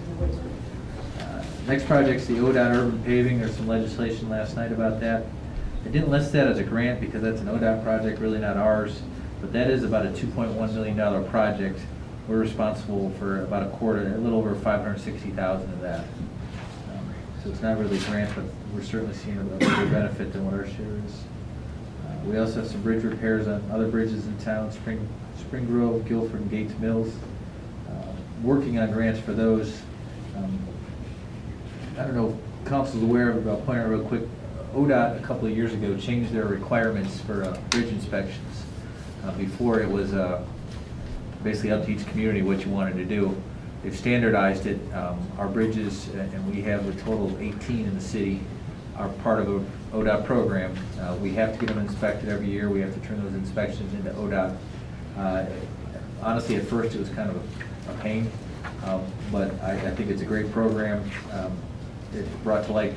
Next project's the ODOT urban paving. There's some legislation last night about that. I didn't list that as a grant because that's an ODOT project, really not ours, but that is about a $2.1 million project. We're responsible for about a little over $560,000 of that. So it's not really a grant, but we're certainly seeing a bigger benefit than what our share is. We also have some bridge repairs on other bridges in town, Spring Grove, Guilford, and Gates Mills. Working on grants for those. I don't know if council's aware of, I'll point out real quick, ODOT a couple of years ago changed their requirements for bridge inspections. Before it was basically up to each community what you wanted to do. They've standardized it. Our bridges, and we have a total of 18 in the city, are part of a ODOT program. We have to get them inspected every year. We have to turn those inspections into ODOT. Honestly, at first it was kind of a pain, but I think it's a great program. It brought to light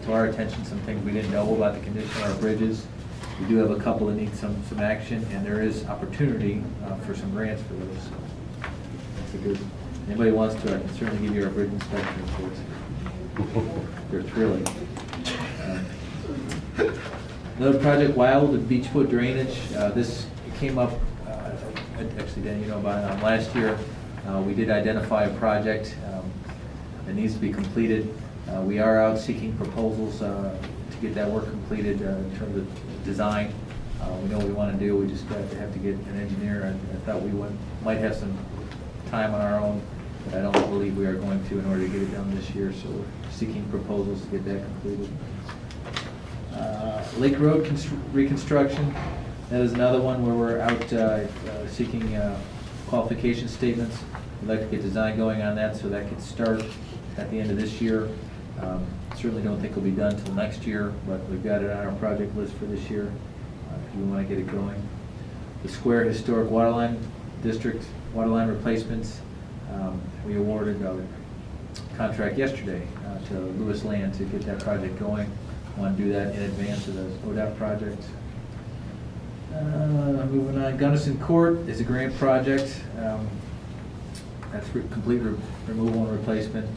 to our attention some things we didn't know about the condition of our bridges. We do have a couple that need some action, and there is opportunity for some grants for those. So that's a good. Anybody wants to, I can certainly give you our bridge inspection reports. They're thrilling. Another project, Wild and Beachfoot drainage. This came up, actually, Dan, you know about it. Last year, we did identify a project that needs to be completed. We are out seeking proposals to get that work completed in terms of design. We know what we want to do. We just have to get an engineer. I thought we might have some time on our own, but I don't believe we are going to in order to get it done this year. So we're seeking proposals to get that completed. Lake Road reconstruction. That is another one where we're out seeking qualification statements. We'd like to get design going on that so that could start at the end of this year. Certainly don't think it'll be done until next year, but we've got it on our project list for this year if you want to get it going. The Square Historic Waterline District waterline replacements. We awarded a contract yesterday to Lewis Land to get that project going. I want to do that in advance of the ODOT project. Moving on, Gunnison Court is a grant project. That's complete removal and replacement.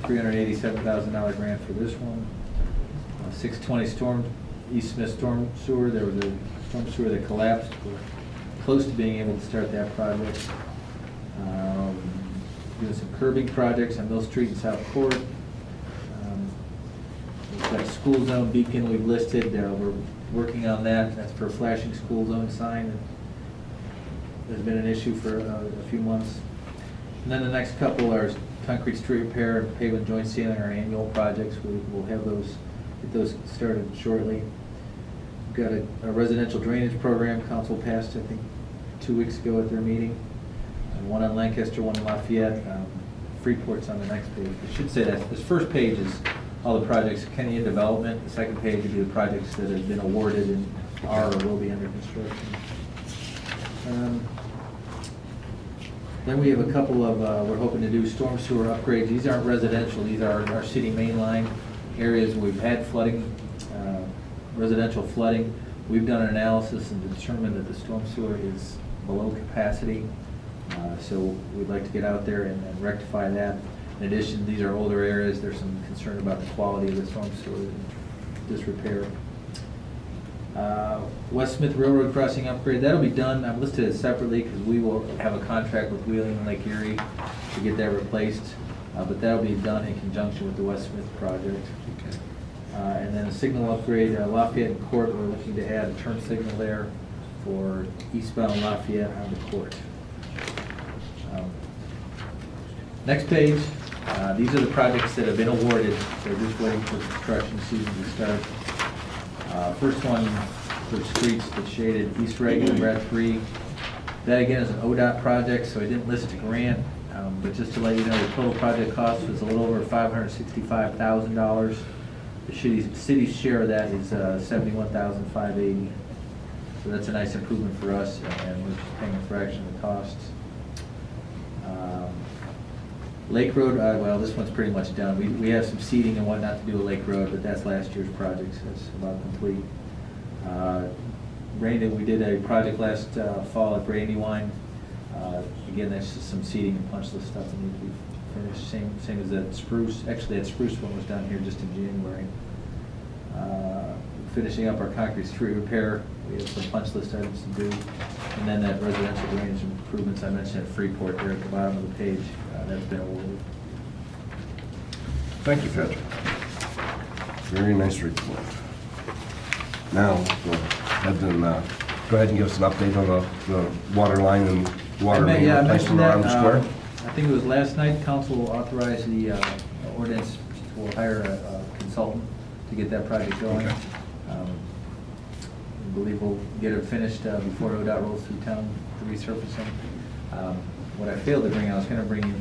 $387,000 grant for this one. 620 East Smith storm sewer. There was a storm sewer that collapsed. We're close to being able to start that project. Doing some curbing projects on Mill Street and South Court. We've got a school zone beacon we've listed. We're working on that. That's for a flashing school zone sign. There's been an issue for a few months. And then the next couple are concrete street repair and pavement joint sealing, our annual projects. We'll have those, get those started shortly. We've got a residential drainage program council passed, I think, 2 weeks ago at their meeting. One on Lancaster, one in Lafayette. Freeport's on the next page. I should say that this first page is all the projects Kenny in development. The second page would be the projects that have been awarded and are or will be under construction. Then we have a couple of, we're hoping to do storm sewer upgrades. These aren't residential, these are our city main line areas. We've had flooding, residential flooding. We've done an analysis and determined that the storm sewer is below capacity. So we'd like to get out there and rectify that. In addition, these are older areas. There's some concern about the quality of the storm sewer and disrepair. West Smith Railroad Crossing upgrade, that'll be done. I've listed it separately because we will have a contract with Wheeling and Lake Erie to get that replaced. But that'll be done in conjunction with the West Smith project. Okay. And then a signal upgrade, Lafayette and Court, we're looking to add a turn signal there for eastbound Lafayette on the Court. Next page, these are the projects that have been awarded. They're just waiting for construction season to start. First one for streets that's shaded, East Reagan, we're at 3. That again is an ODOT project, so I didn't list a grant, but just to let you know, the total project cost was a little over $565,000. The city's share of that is $71,580. So that's a nice improvement for us, and we're just paying a fraction of the costs. Lake Road, well, this one's pretty much done. We have some seeding and whatnot to do with Lake Road, but that's last year's project, so it's about complete. We did a project last fall at Brandywine. Again, that's just some seeding and punch list stuff that needs to be finished. Same as that Spruce. Actually, that Spruce one was done here just in January. Finishing up our concrete street repair. We have some punch list items to do. And then that residential drainage improvements I mentioned at Freeport there at the bottom of the page, that's been awarded. Thank you, Patrick. Very nice report. Now, go ahead and give us an update on the water line and water main replacement around the square. I think it was last night, council authorized the ordinance to hire a consultant to get that project going. Okay. I believe we'll get it finished before ODOT rolls through town to resurface them. What I failed to bring, I was going to bring you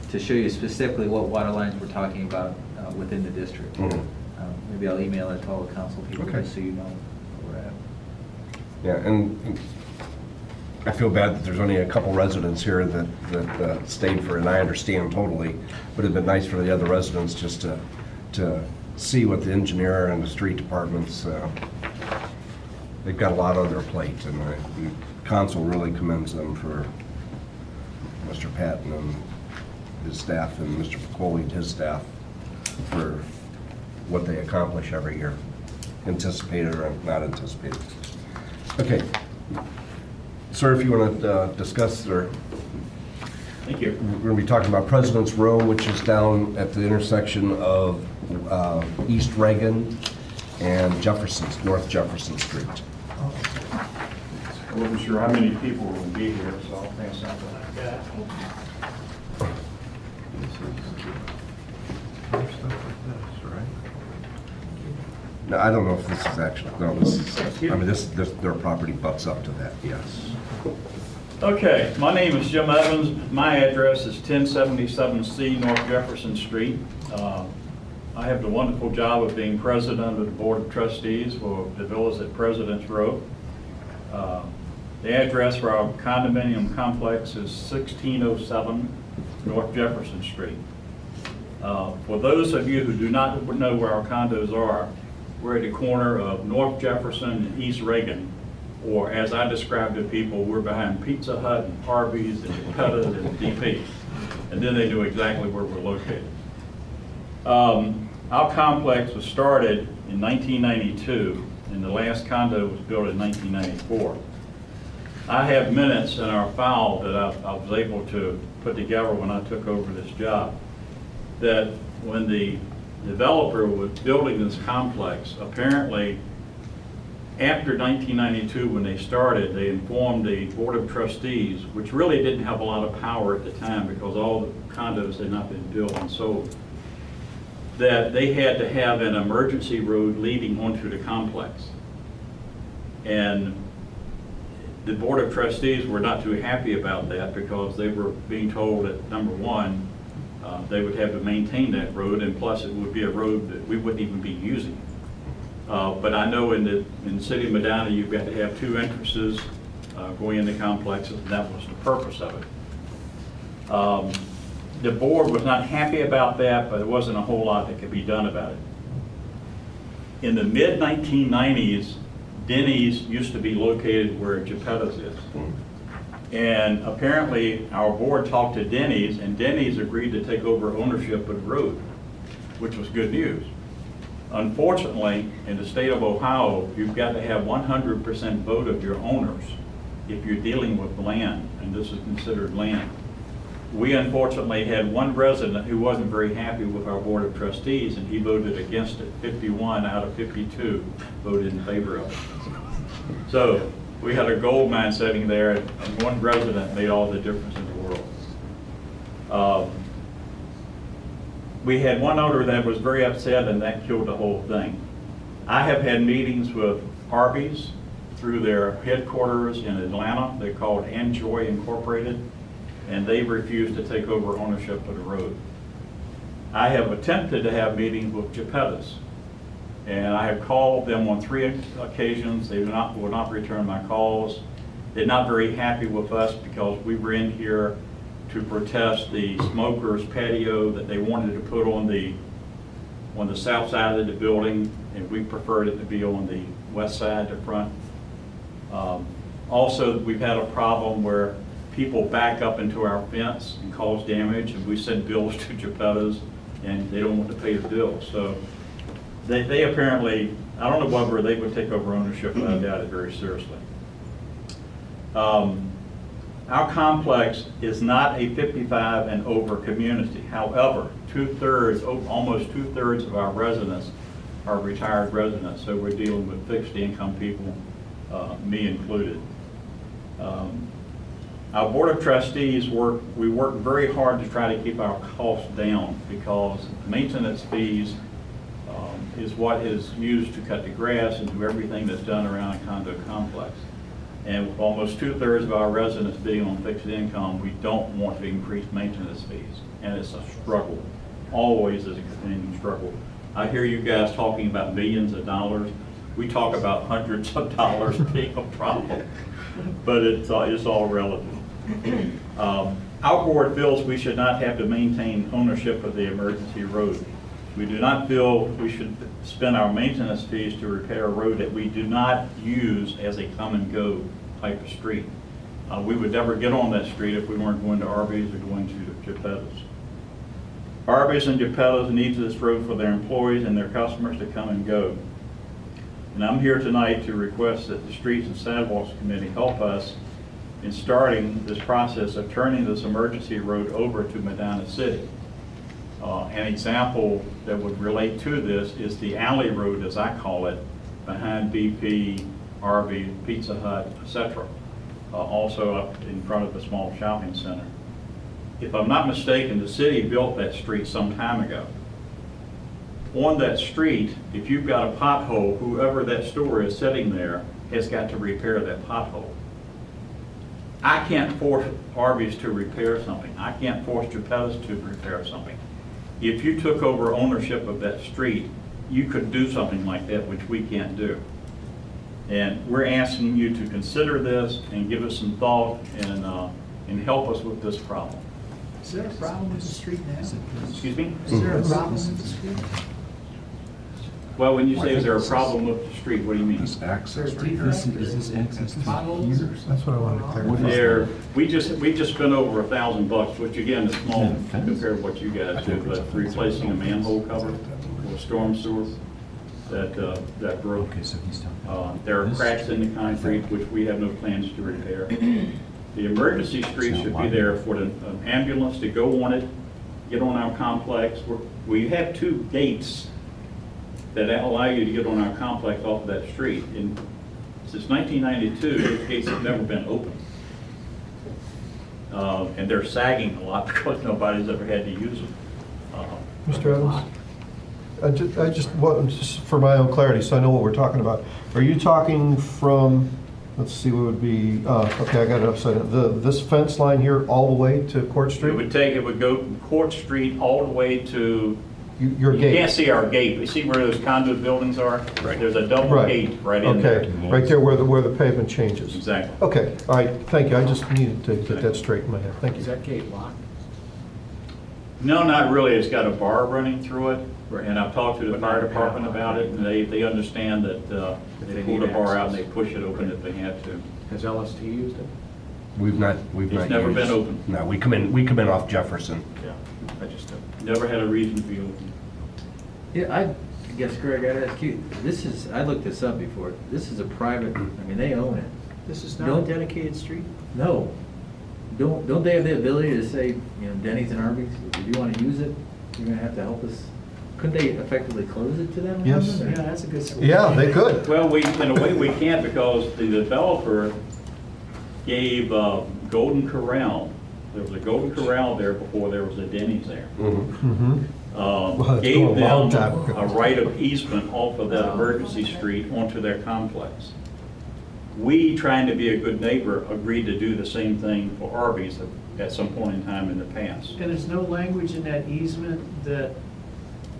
to show you specifically what water lines we're talking about within the district. Mm-hmm. Maybe I'll email it to all the council people, okay, just so you know where we're at. Yeah, and I feel bad that there's only a couple residents here that stayed for it, and I understand totally, but it'd been nice for the other residents just to see what the engineer and the street departments, they've got a lot on their plate, and the council really commends them for Mr. Patton and his staff and Mr. Picoli and his staff for what they accomplish every year, anticipated or not anticipated. Okay, sir, if you want to discuss, or thank you. We're going to be talking about President's Row, which is down at the intersection of East Reagan and North Jefferson Street. I wasn't sure how many people will be here, so I'll pass on that. No, I don't know if this is actually, no, this is, I mean, their property butts up to that, yes. Okay, my name is Jim Evans. My address is 1077C North Jefferson Street. I have the wonderful job of being president of the Board of Trustees for the villas at President's Row. The address for our condominium complex is 1607 North Jefferson Street. For those of you who do not know where our condos are, we're at the corner of North Jefferson and East Reagan, or as I describe to people, we're behind Pizza Hut and Harvey's and Cutter's and DP's, and then they know exactly where we're located. Our complex was started in 1992, and the last condo was built in 1994. I have minutes in our file that I was able to put together when I took over this job, that when the developer was building this complex, apparently after 1992, when they started, they informed the Board of Trustees, which really didn't have a lot of power at the time because all the condos had not been built and sold, that they had to have an emergency road leading onto the complex. And the Board of Trustees were not too happy about that because they were being told that, number one, they would have to maintain that road, and plus it would be a road that we wouldn't even be using. But I know in the city of Medina, you've got to have two entrances going into complexes, and that was the purpose of it. The board was not happy about that, but there wasn't a whole lot that could be done about it. In the mid-1990s, Denny's used to be located where Geppetto's is. And apparently our board talked to Denny's, and Denny's agreed to take over ownership of the road, which was good news. Unfortunately, in the state of Ohio, you've got to have 100% vote of your owners if you're dealing with land, and this is considered land. We unfortunately had one resident who wasn't very happy with our Board of Trustees, and he voted against it. 51 out of 52 voted in favor of it. So we had a gold mine sitting there, and one resident made all the difference in the world. We had one owner that was very upset, and that killed the whole thing. I have had meetings with Arby's through their headquarters in Atlanta. They're called Enjoy Incorporated, and they refused to take over ownership of the road. I have attempted to have meetings with Geppetto's, and I have called them on 3 occasions. They will not return my calls. They're not very happy with us because we were in here to protest the smokers patio that they wanted to put on the south side of the building, and we preferred it to be on the west side, the front. Also, we've had a problem where people back up into our fence and cause damage, and we send bills to Geppetto's, and they don't want to pay the bills. So they apparently, I don't know whether they would take over ownership, but I doubt it very seriously. Our complex is not a 55 and over community. However, almost two-thirds of our residents are retired residents, so we're dealing with fixed income people, me included. Our Board of Trustees work very hard to try to keep our costs down because maintenance fees is what is used to cut the grass and do everything that's done around a condo complex. And with almost two-thirds of our residents being on fixed income, we don't want to increase maintenance fees. And it's a struggle, always is a continuing struggle. I hear you guys talking about millions of dollars. We talk about hundreds of dollars being a problem, but it's all relative. Our board feels we should not have to maintain ownership of the emergency road. We do not feel we should spend our maintenance fees to repair a road that we do not use as a come and go type of street. We would never get on that street if we weren't going to Arby's or going to Geppetto's. Arby's and Geppetto's needs this road for their employees and their customers to come and go. And I'm here tonight to request that the Streets and Sidewalks Committee help us in starting this process of turning this emergency road over to Medina City. An example that would relate to this is the alley road, as I call it, behind BP, Arby's, Pizza Hut, etc. Also up in front of the small shopping center. If I'm not mistaken, the city built that street some time ago. On that street, if you've got a pothole, whoever that store is sitting there has got to repair that pothole. I can't force Arby's to repair something. I can't force Geppetto's to repair something. If you took over ownership of that street, you could do something like that, which we can't do. And we're asking you to consider this and give us some thought and help us with this problem. Is there a problem with the street now? Excuse me? Is there a problem with the street? Well, when you say is there a problem with the street, what do you mean? This access right here. This is access to potholes? That's what I wanted to clarify. There, we just spent over $1,000, which again is small compared to what you guys do, but replacing a manhole cover for a storm sewer that broke. There are cracks in the concrete, which we have no plans to repair. The emergency street should be there for an ambulance to go on it, get on our complex. We have 2 gates that allow you to get on our complex off of that street. And since 1992, those gates have never been open. And they're sagging a lot because nobody's ever had to use them. Mr. Evans? I just want, just for my own clarity, so I know what we're talking about. Are you talking from, let's see, what would be, okay, I got it upside down. This fence line here all the way to Court Street? It would go from Court Street all the way to, Your you gate? can't see our gate. You see where those conduit buildings are? Right. There's a double Right. gate right in there. Okay, right there where the pavement changes? Exactly. Okay, all right, thank you. I just needed to get that straight in my head. Thank you. Is that gate locked? No, not really. It's got a bar running through it. Right. And I've talked to the But fire not a department padlock. about it, and they understand that they they pull the need bar out and they access. push it open if they have to. Has LST used it? We've not It's never been used- open. No, we come in off Jefferson. Yeah. I just, Never had a reason to be open. Yeah, I guess, Greg, I'd ask you, this is, I looked this up before, this is a private, I mean, they own it. This is No not, dedicated street? No. Don't they have the ability to say, you know, Denny's and Arby's, if you want to use it, you're gonna have to help us? Couldn't they effectively close it to them? or Yes. something, yeah, or- that's a good solution. Yeah, they could. Well, in a way, we can't because the developer gave Golden Corral, there was a Golden Corral there before there was a Denny's there. Mhm. Well, it's Gave going a long them time ago. a right of easement off of that emergency street onto their complex. We, trying to be a good neighbor, agreed to do the same thing for Arby's at some point in time in the past. And there's no language in that easement that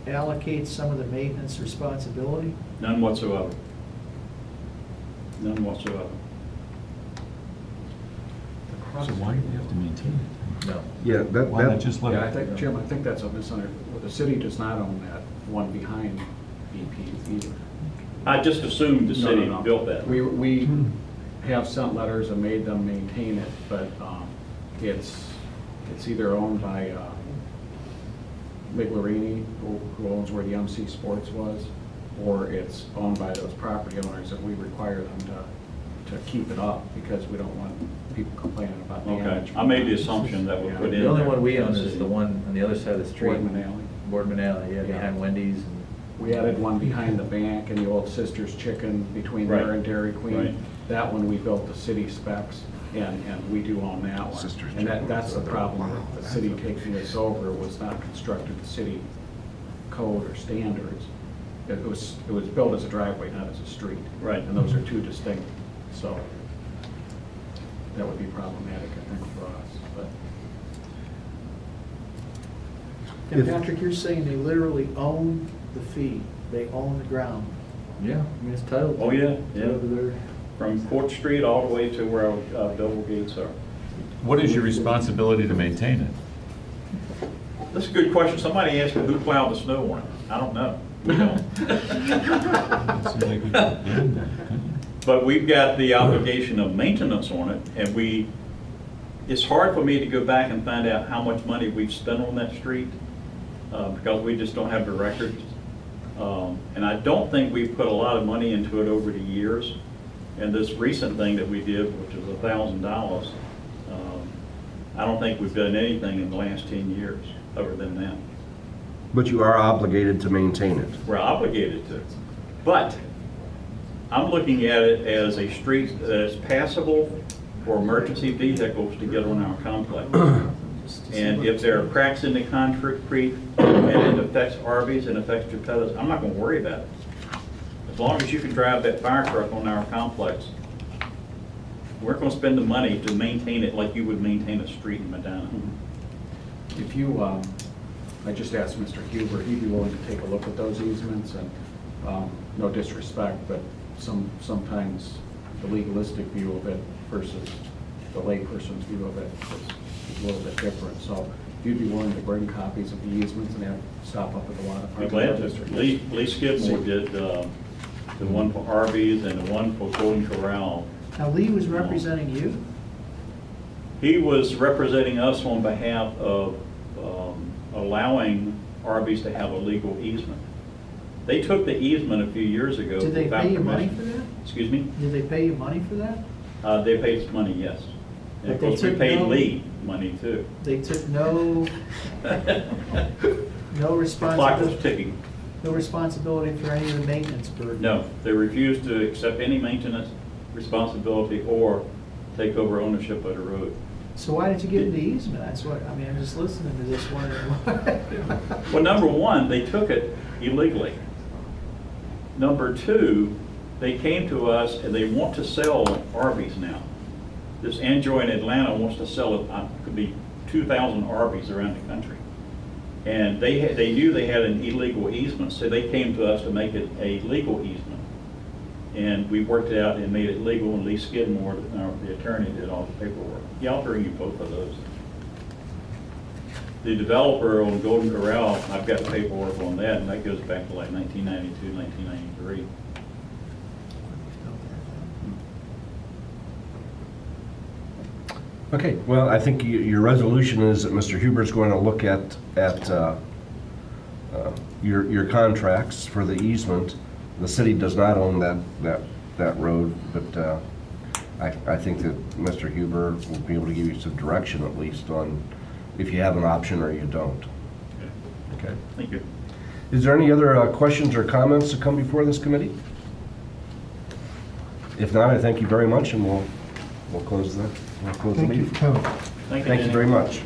allocates some of the maintenance responsibility? None whatsoever. None whatsoever. So why do we have to maintain it? No. Yeah, Why not just let yeah, I it? think, Jim, I think that's a misunderstanding. The city does not own that one behind BP either. I just assumed the No, city no, no. built that. We have sent letters and made them maintain it, but it's either owned by Miglerini, who owns where the MC Sports was, or it's owned by those property owners, and we require them to keep it up because we don't want people complaining about damage. Okay, I made the assumption that we Yeah. put in. The only there. one we own is the one on the other side of the street. Boardman Alley. Boardman Alley, yeah, Yeah. behind Wendy's. And We added one behind the bank and the old Sister's Chicken between there Right. and Dairy Queen. Right. That one we built the city specs, and we do own that one. Sister's And Chicken. that's the problem with the city taking this over, was not constructed to city code or standards. It was built as a driveway, not as a street. Right. And those are two distinct, so that would be problematic, I think, for us, but. And Patrick, you're saying they literally own the fee, they own the ground? yeah, I mean, it's titled. Oh, yeah, It's yeah. over there. From Court Street all the way to where our double gates are. What is your responsibility to maintain it? That's a good question. Somebody asked me who plowed the snow on it. I don't know. We don't. It seems like we could do that, couldn't you? But we've got the obligation of maintenance on it, and it's hard for me to go back and find out how much money we've spent on that street, because we just don't have the records. And I don't think we've put a lot of money into it over the years. And this recent thing that we did, which was $1,000, I don't think we've done anything in the last 10 years other than that. But you are obligated to maintain it. We're obligated to. But I'm looking at it as a street that is passable for emergency vehicles to get on our complex. And if there are cracks in the concrete and it affects Arby's and affects Geppetto's, I'm not going to worry about it. As long as you can drive that fire truck on our complex, we're going to spend the money to maintain it like you would maintain a street in Medina. If you, I just asked Mr. Huber, he'd be willing to take a look at those easements, and no disrespect, but sometimes the legalistic view of it versus the layperson's view of it is a little bit different. So if you'd be willing to bring copies of the easements and have stop up at the water Be park. glad to. Lee Skidmore did the one for Arby's and the one for Golden Corral. Now, Lee was representing you? He was representing us on behalf of allowing Arby's to have a legal easement. They took the easement a few years ago. Did they without pay you money permission. for that? Excuse me? Did they pay you money for that? They paid us money, yes. And of But they course, we took paid no- Lee money too. They took no Clock was responsibility, ticking. no responsibility for any of the maintenance burden? No, they refused to accept any maintenance responsibility or take over ownership of the road. So why did you give them the easement? That's what, I mean, I'm just listening to this wondering why. Well, number one, they took it illegally. Number two, they came to us and they want to sell Arby's now. This Android in Atlanta wants to sell it, could be 2,000 Arby's around the country. And they knew they had an illegal easement, so they came to us to make it a legal easement. And we worked it out and made it legal, and Lee Skidmore, the attorney, did all the paperwork. Yeah, I'll bring you both of those. The developer on Golden Corral, I've got paperwork on that, and that goes back to like 1992, 1993. Okay, well, I think your resolution is that Mr. Huber's going to look at your contracts for the easement. The city does not own that road, but I think that Mr. Huber will be able to give you some direction at least on if you have an option or you don't. Okay. Thank you. Is there any other questions or comments to come before this committee? If not, I thank you very much, and we'll close the meeting. Thank you for coming. Thank you very much.